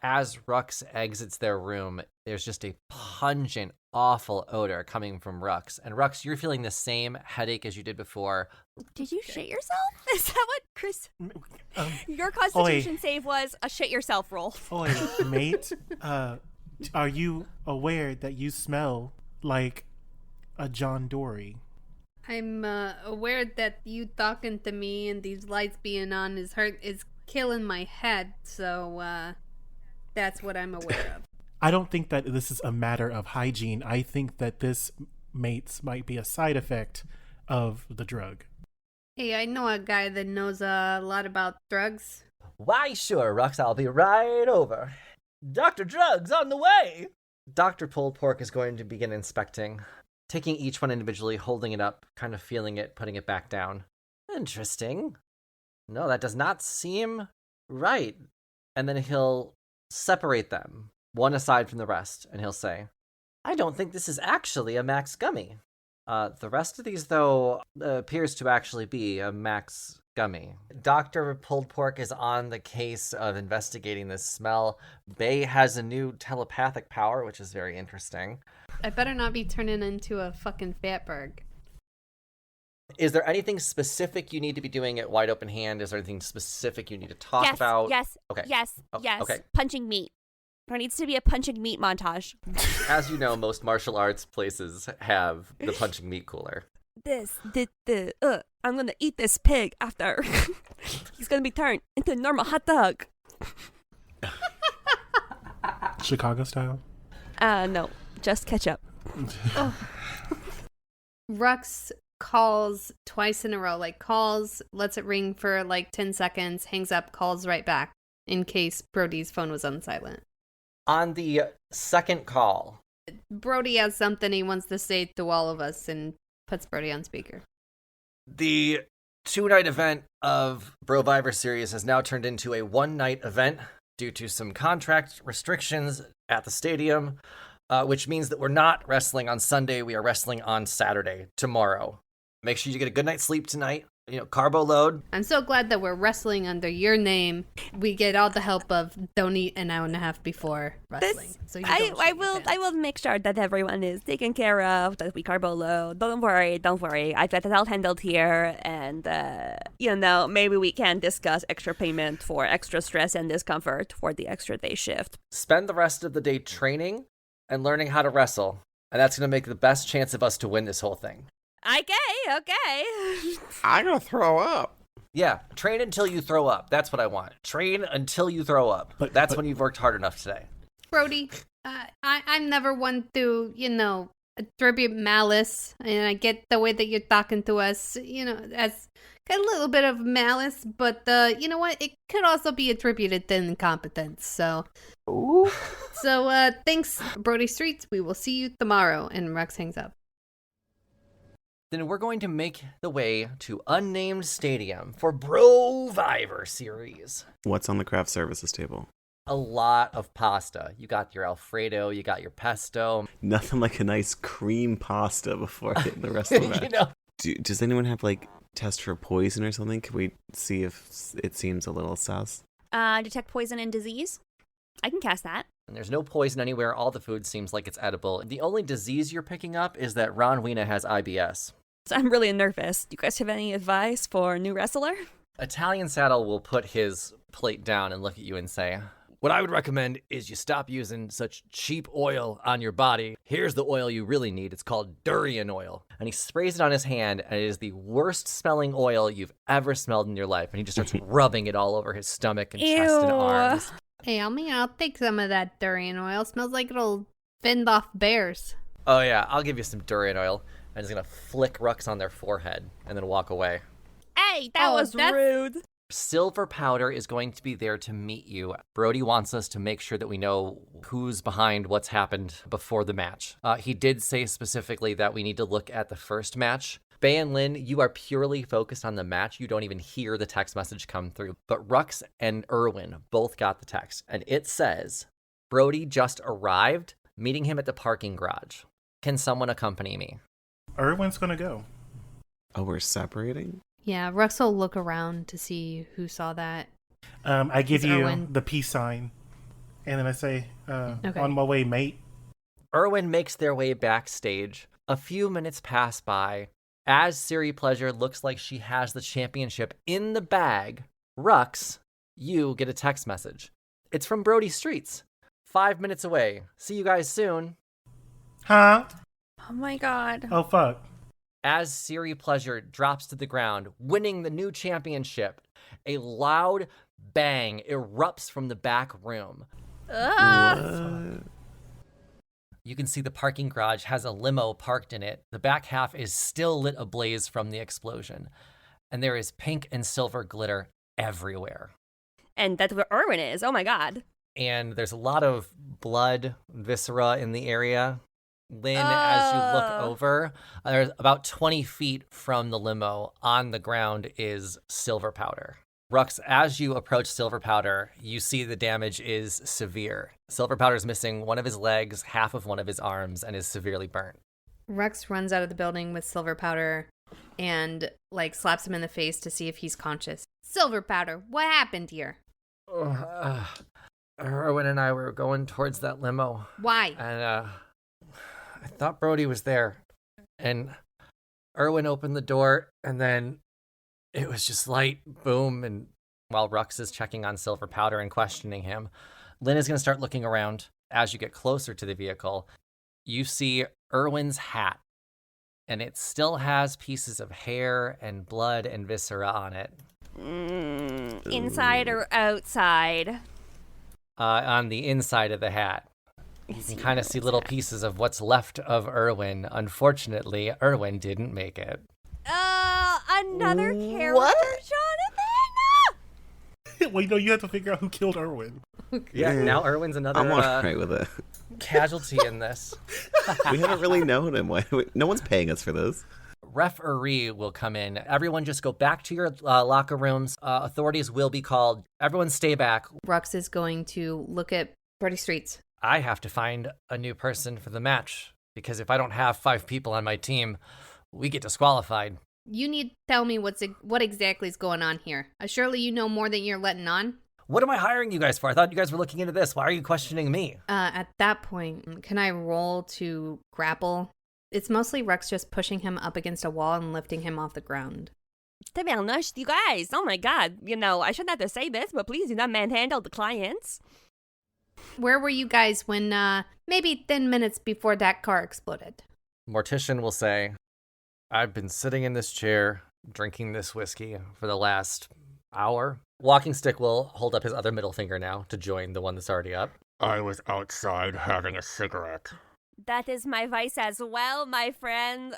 As Rux exits their room, there's just a pungent, awful odor coming from Rux. And Rux, you're feeling the same headache as you did before. Did you shit yourself? Is that what Kris? Your Oi. Constitution save was a shit yourself roll. Oi, mate, are you aware that you smell like a John Dory? I'm aware that you talking to me and these lights being on is killing my head, so that's what I'm aware of. I don't think that this is a matter of hygiene. I think that this, mates, might be a side effect of the drug. Hey, I know a guy that knows a lot about drugs. Why, sure, Rux, I'll be right over. Dr. Drugs on the way! Dr. Pulled Pork is going to begin inspecting, taking each one individually, holding it up, kind of feeling it, putting it back down. Interesting. No, that does not seem right. And then he'll separate them, one aside from the rest, and he'll say, I don't think this is actually a Max Gummy. The rest of these, though, appears to actually be a Max Gummy. Dr. Pulled Pork is on the case of investigating this smell. Bae has a new telepathic power, which is very interesting. I better not be turning into a fucking fatberg. Is there anything specific you need to be doing at Wide Open Hand? Is there anything specific you need to talk about? Yes, Okay. yes, Oh, yes. okay. Punching meat. There needs to be a punching meat montage. As you know, most martial arts places have the punching meat cooler. I'm gonna eat this pig after. He's gonna be turned into a normal hot dog. Chicago style? No, just ketchup. Rux calls twice in a row, calls, lets it ring for 10 seconds, hangs up, calls right back in case Brody's phone was on silent. On the second call, Brody has something he wants to say to all of us and puts Brody on speaker. the 2-night event of Broviver Series has now turned into a 1-night event due to some contract restrictions at the stadium, which means that we're not wrestling on Sunday. We are wrestling on Saturday, tomorrow. Make sure you get a good night's sleep tonight. Carbo load. I'm so glad that we're wrestling under your name. We get all the help of don't eat an hour and a half before wrestling. So you don't shit your pants. I will make sure that everyone is taken care of, that we carbo load. Don't worry. I've got it all handled here, and maybe we can discuss extra payment for extra stress and discomfort for the extra day shift. Spend the rest of the day training and learning how to wrestle, and that's going to make the best chance of us to win this whole thing. Okay. I'm gonna throw up. Yeah, train until you throw up. That's what I want. Train until you throw up. That's when you've worked hard enough today. Brody, I'm never one to, attribute malice, and I get the way that you're talking to us, as got a little bit of malice, but you know what? It could also be attributed to incompetence. So, thanks, Brody Streets. We will see you tomorrow. And Rex hangs up. Then we're going to make the way to Unnamed Stadium for Broviver Series. What's on the craft services table? A lot of pasta. You got your Alfredo, you got your pesto. Nothing like a nice cream pasta before hitting the rest of the match. Does anyone have test for poison or something? Can we see if it seems a little sus? Detect poison and disease. I can cast that. And there's no poison anywhere. All the food seems like it's edible. The only disease you're picking up is that Ron Weena has IBS. So I'm really nervous. Do you guys have any advice for a new wrestler? Italian Saddle will put his plate down and look at you and say, what I would recommend is you stop using such cheap oil on your body. Here's the oil you really need. It's called durian oil. And he sprays it on his hand, and it is the worst smelling oil you've ever smelled in your life. And he just starts rubbing it all over his stomach and chest and arms. Hey, I'll take some of that durian oil. Smells like it'll fend off bears. Oh yeah, I'll give you some durian oil. I'm just gonna flick Rux on their forehead and then walk away. Hey, that was rude. Silver Powder is going to be there to meet you. Brody wants us to make sure that we know who's behind what's happened before the match. He did say specifically that we need to look at the first match. Bae-Lin, you are purely focused on the match. You don't even hear the text message come through. But Rux and Erwin both got the text. And it says, Brody just arrived, meeting him at the parking garage. Can someone accompany me? Erwin's gonna go. Oh, we're separating? Yeah, Rux will look around to see who saw that. I give It's you Erwin. the peace sign, and then I say, Okay. on my way, mate. Erwin makes their way backstage. A few minutes pass by. As Siri Pleasure looks like she has the championship in the bag, Rux, you get a text message. It's from Brody Streets. 5 minutes away. See you guys soon. Huh? Oh my god. Oh, fuck. As Siri Pleasure drops to the ground, winning the new championship, a loud bang erupts from the back room. Ugh. You can see the parking garage has a limo parked in it. The back half is still lit ablaze from the explosion. And there is pink and silver glitter everywhere. And that's where Erwin is. Oh my god. And there's a lot of blood, viscera in the area. Lynn, as you look over, there's about 20 feet from the limo on the ground is silver powder. Rux, as you approach Silver Powder, you see the damage is severe. Silver Powder is missing one of his legs, half of one of his arms, and is severely burnt. Rux runs out of the building with Silver Powder and, slaps him in the face to see if he's conscious. Silver Powder, what happened here? Erwin and I were going towards that limo. Why? And I thought Brody was there. And Erwin opened the door, and then it was just light, boom, and while Rux is checking on Silver Powder and questioning him, Lynn is going to start looking around. As you get closer to the vehicle, you see Erwin's hat, and it still has pieces of hair and blood and viscera on it. Inside or outside? On the inside of the hat. You can kind of see little pieces of what's left of Erwin. Unfortunately, Erwin didn't make it. Another character, What? Jonathan? Well, you have to figure out who killed Erwin. Yeah, now Erwin's another I'm all right with it. casualty in this. We haven't really known him. No one's paying us for this. Referee will come in. Everyone just go back to your locker rooms. Authorities will be called. Everyone stay back. Rux is going to look at Brody Streets. I have to find a new person for the match, because if I don't have 5 people on my team, we get disqualified. You need to tell me what exactly is going on here. Surely you know more than you're letting on. What am I hiring you guys for? I thought you guys were looking into this. Why are you questioning me? At that point, can I roll to grapple? It's mostly Rux just pushing him up against a wall and lifting him off the ground. To be honest, you guys, oh my god. I shouldn't have to say this, but please do not manhandle the clients. Where were you guys when, maybe 10 minutes before that car exploded? Mortician will say, I've been sitting in this chair, drinking this whiskey for the last hour. Walking Stick will hold up his other middle finger now to join the one that's already up. I was outside having a cigarette. That is my vice as well, my friend.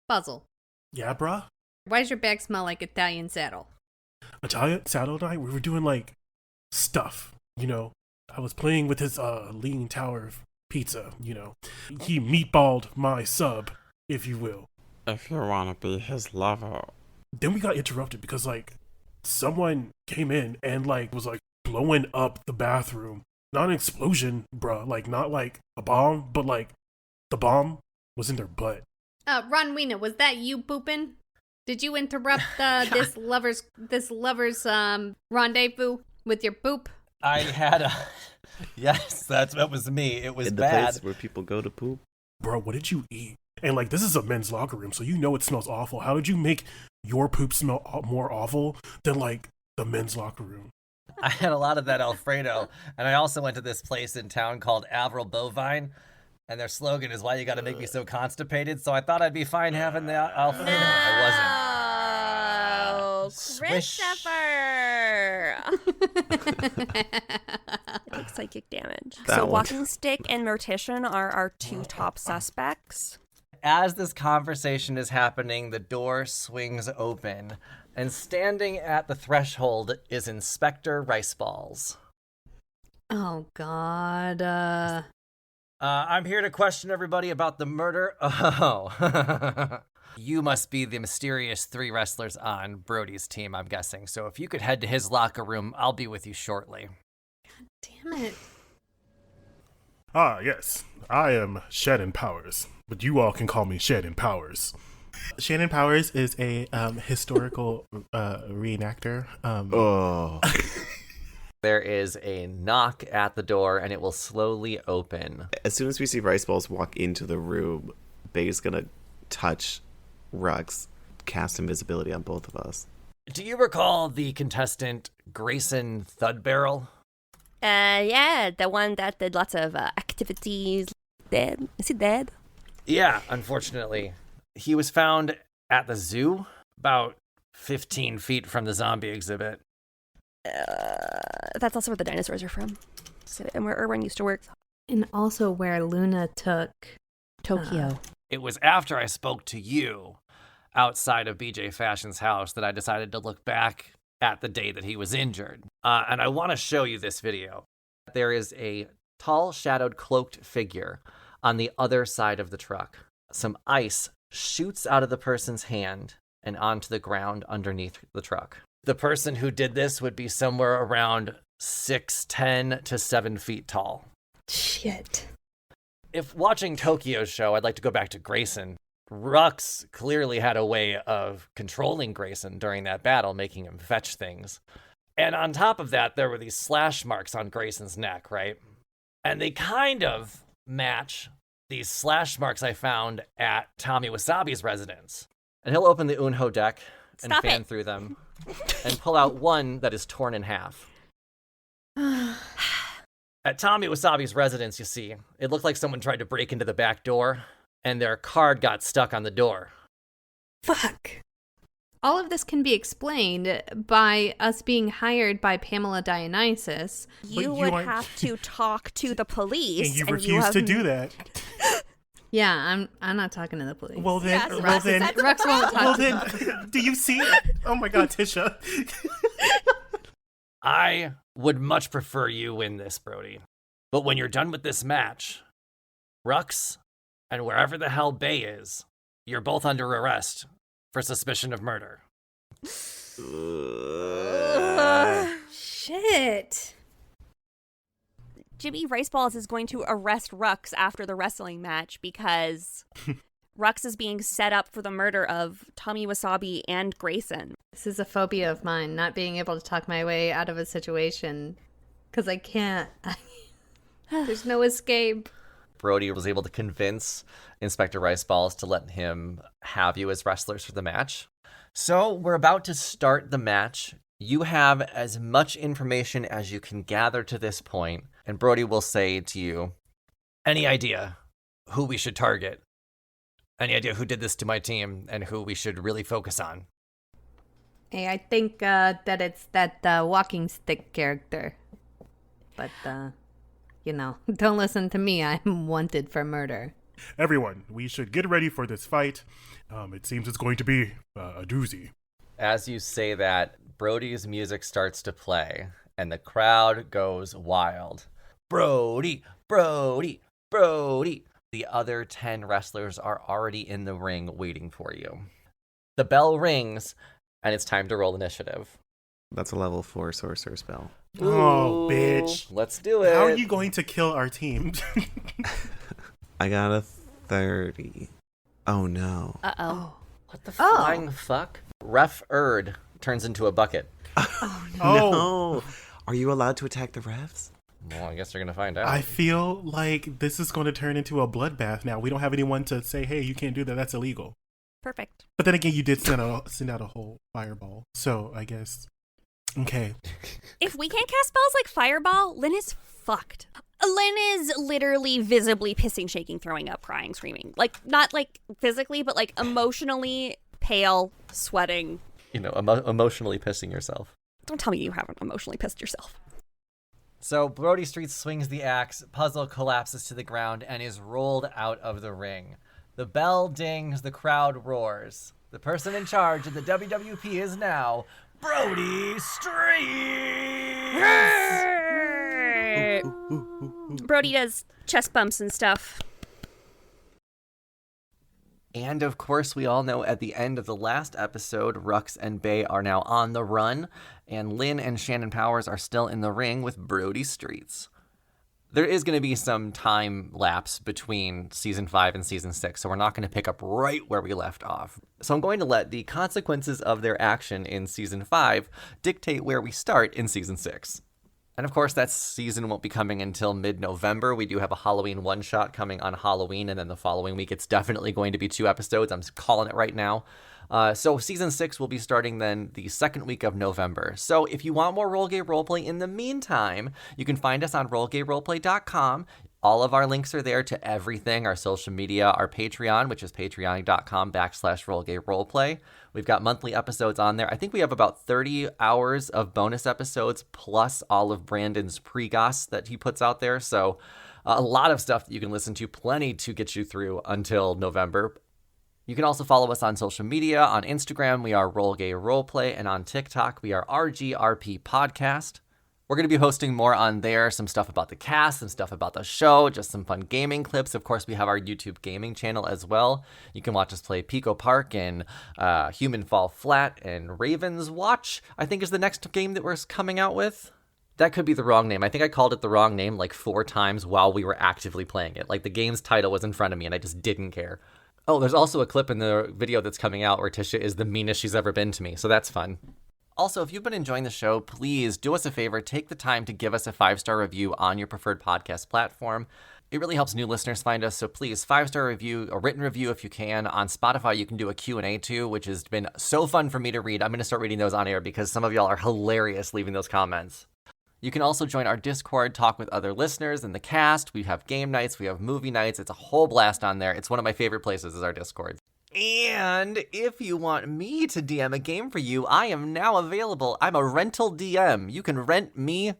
Puzzle. Yeah, bruh? Why does your bag smell like Italian saddle? Italian saddle night, we were doing, stuff, I was playing with his leaning tower of pizza, He meatballed my sub, if you will. If you want to be his lover. Then we got interrupted because, someone came in and, was, blowing up the bathroom. Not an explosion, bruh. Not a bomb, but, the bomb was in their butt. Ronwina, was that you pooping? Did you interrupt this lover's rendezvous with your poop? I had Yes, that was me. It was In the bad. place where people go to poop. Bro, what did you eat? And, this is a men's locker room, so it smells awful. How did you make your poop smell more awful than, the men's locker room? I had a lot of that Alfredo, and I also went to this place in town called Avril Bovine, and their slogan is "Why you gotta make me so constipated?" So I thought I'd be fine having the Alfredo. I Oh, Swish. Christopher! It takes psychic damage. That So one. Walking Stick and Mortician are our 2 top suspects. As this conversation is happening, the door swings open, and standing at the threshold is Inspector Riceballs. Oh, God. I'm here to question everybody about the murder. Oh. You must be the mysterious 3 wrestlers on Brody's team, I'm guessing. So if you could head to his locker room, I'll be with you shortly. Damn it. Ah, yes. I am Shed and Powers, but you all can call me Shed and Powers. Shannon Powers is a historical reenactor. Oh. There is a knock at the door, and it will slowly open. As soon as we see Rice Balls walk into the room, Bae's gonna touch Rux, cast invisibility on both of us. Do you recall the contestant Grayson Thudbarrel? Yeah, the one that did lots of activities. Dead? Is he dead? Yeah, unfortunately. He was found at the zoo, about 15 feet from the zombie exhibit. That's also where the dinosaurs are from. So, and where Erwin used to work. And also where Luna took Tokyo. It was after I spoke to you outside of BJ Fashion's house that I decided to look back at the day that he was injured. And I want to show you this video. There is a tall, shadowed, cloaked figure on the other side of the truck. Some ice shoots out of the person's hand and onto the ground underneath the truck. The person who did this would be somewhere around 6'10" to 7 feet tall. Shit. If watching Tokyo's show, I'd like to go back to Grayson. Rux clearly had a way of controlling Grayson during that battle, making him fetch things. And on top of that, there were these slash marks on Grayson's neck, right? And they kind of match these slash marks I found at Tommy Wasabi's residence. And he'll open the Unho deck and Stop fan it. through them and pull out one that is torn in half. At Tommy Wasabi's residence, you see, it looked like someone tried to break into the back door, and their card got stuck on the door. Fuck. All of this can be explained by us being hired by Pamela Dionysus. You you would aren't- have to talk to the police. And you refuse to do that. Yeah, I'm not talking to the police. Well then, Yes, well then, Rux won't talk well to then, do you see it? Oh my God, Tisha. I would much prefer you win this, Brody. But when you're done with this match, Rux and wherever the hell Bae is, you're both under arrest for suspicion of murder. Shit. Jimmy Riceballs is going to arrest Rux after the wrestling match because Rux is being set up for the murder of Tommy Wasabi and Grayson. This is a phobia of mine, not being able to talk my way out of a situation. Because I can't. There's no escape. Brody was able to convince Inspector Riceballs to let him have you as wrestlers for the match. So we're about to start the match. You have as much information as you can gather to this point, and Brody will say to you, any idea who we should target? Any idea who did this to my team and who we should really focus on? Hey, I think that it's that walking stick character. But, don't listen to me. I'm wanted for murder. Everyone, we should get ready for this fight. It seems it's going to be a doozy. As you say that, Brody's music starts to play, and the crowd goes wild. Brody, Brody, Brody. The other 10 wrestlers are already in the ring waiting for you. The bell rings, and it's time to roll initiative. That's a level 4 sorcerer spell. Oh, Ooh, bitch. Let's do it. How are you going to kill our team? I got a 30. Oh no. Uh-oh. What the flying fuck? Ref Erd turns into a bucket. Oh. No. Are you allowed to attack the refs? Well, I guess you're going to find out. I feel like this is going to turn into a bloodbath now. We don't have anyone to say, hey, you can't do that. That's illegal. Perfect. But then again, you did send out a whole fireball. So I guess. Okay. If we can't cast spells like Fireball, Lynn is fucked. Lynn is literally visibly pissing, shaking, throwing up, crying, screaming. Like, not like physically, but like emotionally pale, sweating. Emotionally pissing yourself. Don't tell me you haven't emotionally pissed yourself. So Brody Street swings the axe, Puzzle collapses to the ground, and is rolled out of the ring. The bell dings, the crowd roars. The person in charge of the WWP is now Brody Street! Brody does chest bumps and stuff. And of course, we all know at the end of the last episode, Rux and Bae are now on the run, and Lynn and Shannon Powers are still in the ring with Brody Streets. there is going to be some time lapse between season 5 and season 6, so we're not going to pick up right where we left off. So I'm going to let the consequences of their action in season 5 dictate where we start in season 6. And of course, that season won't be coming until mid-November. We do have a Halloween one-shot coming on Halloween, and then the following week it's definitely going to be 2 episodes. I'm calling it right now. So season 6 will be starting then the second week of November. So if you want more Role Gay Roleplay in the meantime, you can find us on rolegayroleplay.com. All of our links are there to everything, our social media, our Patreon, which is patreon.com/rolegayroleplay. We've got monthly episodes on there. I think we have about 30 hours of bonus episodes plus all of Brandon's pre-goss that he puts out there. So a lot of stuff that you can listen to, plenty to get you through until November. You can also follow us on social media. On Instagram, we are Role Gay Roleplay, and on TikTok, we are RGRP Podcast. We're going to be hosting more on there, some stuff about the cast, some stuff about the show, just some fun gaming clips. Of course, we have our YouTube gaming channel as well. You can watch us play Pico Park and Human Fall Flat and Raven's Watch, I think is the next game that we're coming out with. That could be the wrong name. I think I called it the wrong name like 4 times while we were actively playing it. Like the game's title was in front of me and I just didn't care. Oh, there's also a clip in the video that's coming out where Tisha is the meanest she's ever been to me, so that's fun. Also, if you've been enjoying the show, please do us a favor, take the time to give us a 5-star review on your preferred podcast platform. It really helps new listeners find us, so please, 5-star review, a written review if you can. On Spotify, you can do a Q&A too, which has been so fun for me to read. I'm going to start reading those on air because some of y'all are hilarious leaving those comments. You can also join our Discord, talk with other listeners and the cast. We have game nights, we have movie nights. It's a whole blast on there. It's one of my favorite places is our Discord. And if you want me to DM a game for you, I am now available. I'm a rental DM. You can rent me.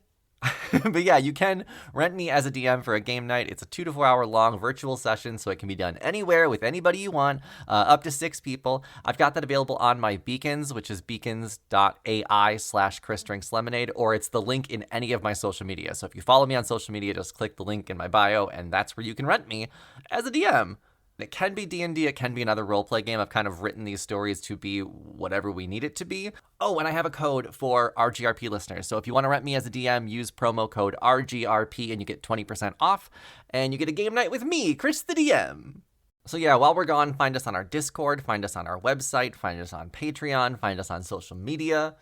But yeah, you can rent me as a DM for a game night. It's a 2 to 4 hour long virtual session, so it can be done anywhere with anybody you want, up to 6 people. I've got that available on my Beacons, which is beacons.ai/ChrisDrinksLemonade, or it's the link in any of my social media. So if you follow me on social media, just click the link in my bio, and that's where you can rent me as a DM. It can be D&D, it can be another roleplay game. I've kind of written these stories to be whatever we need it to be. Oh, and I have a code for RGRP listeners. So if you want to rent me as a DM, use promo code RGRP and you get 20% off. And you get a game night with me, Kris the DM. So yeah, while we're gone, find us on our Discord, find us on our website, find us on Patreon, find us on social media.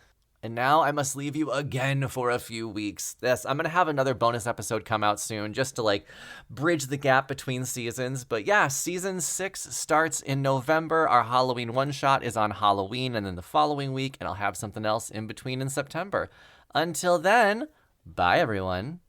And now I must leave you again for a few weeks. Yes, I'm going to have another bonus episode come out soon just to bridge the gap between seasons. But yeah, season 6 starts in November. Our Halloween one-shot is on Halloween and then the following week. And I'll have something else in between in September. Until then, bye everyone.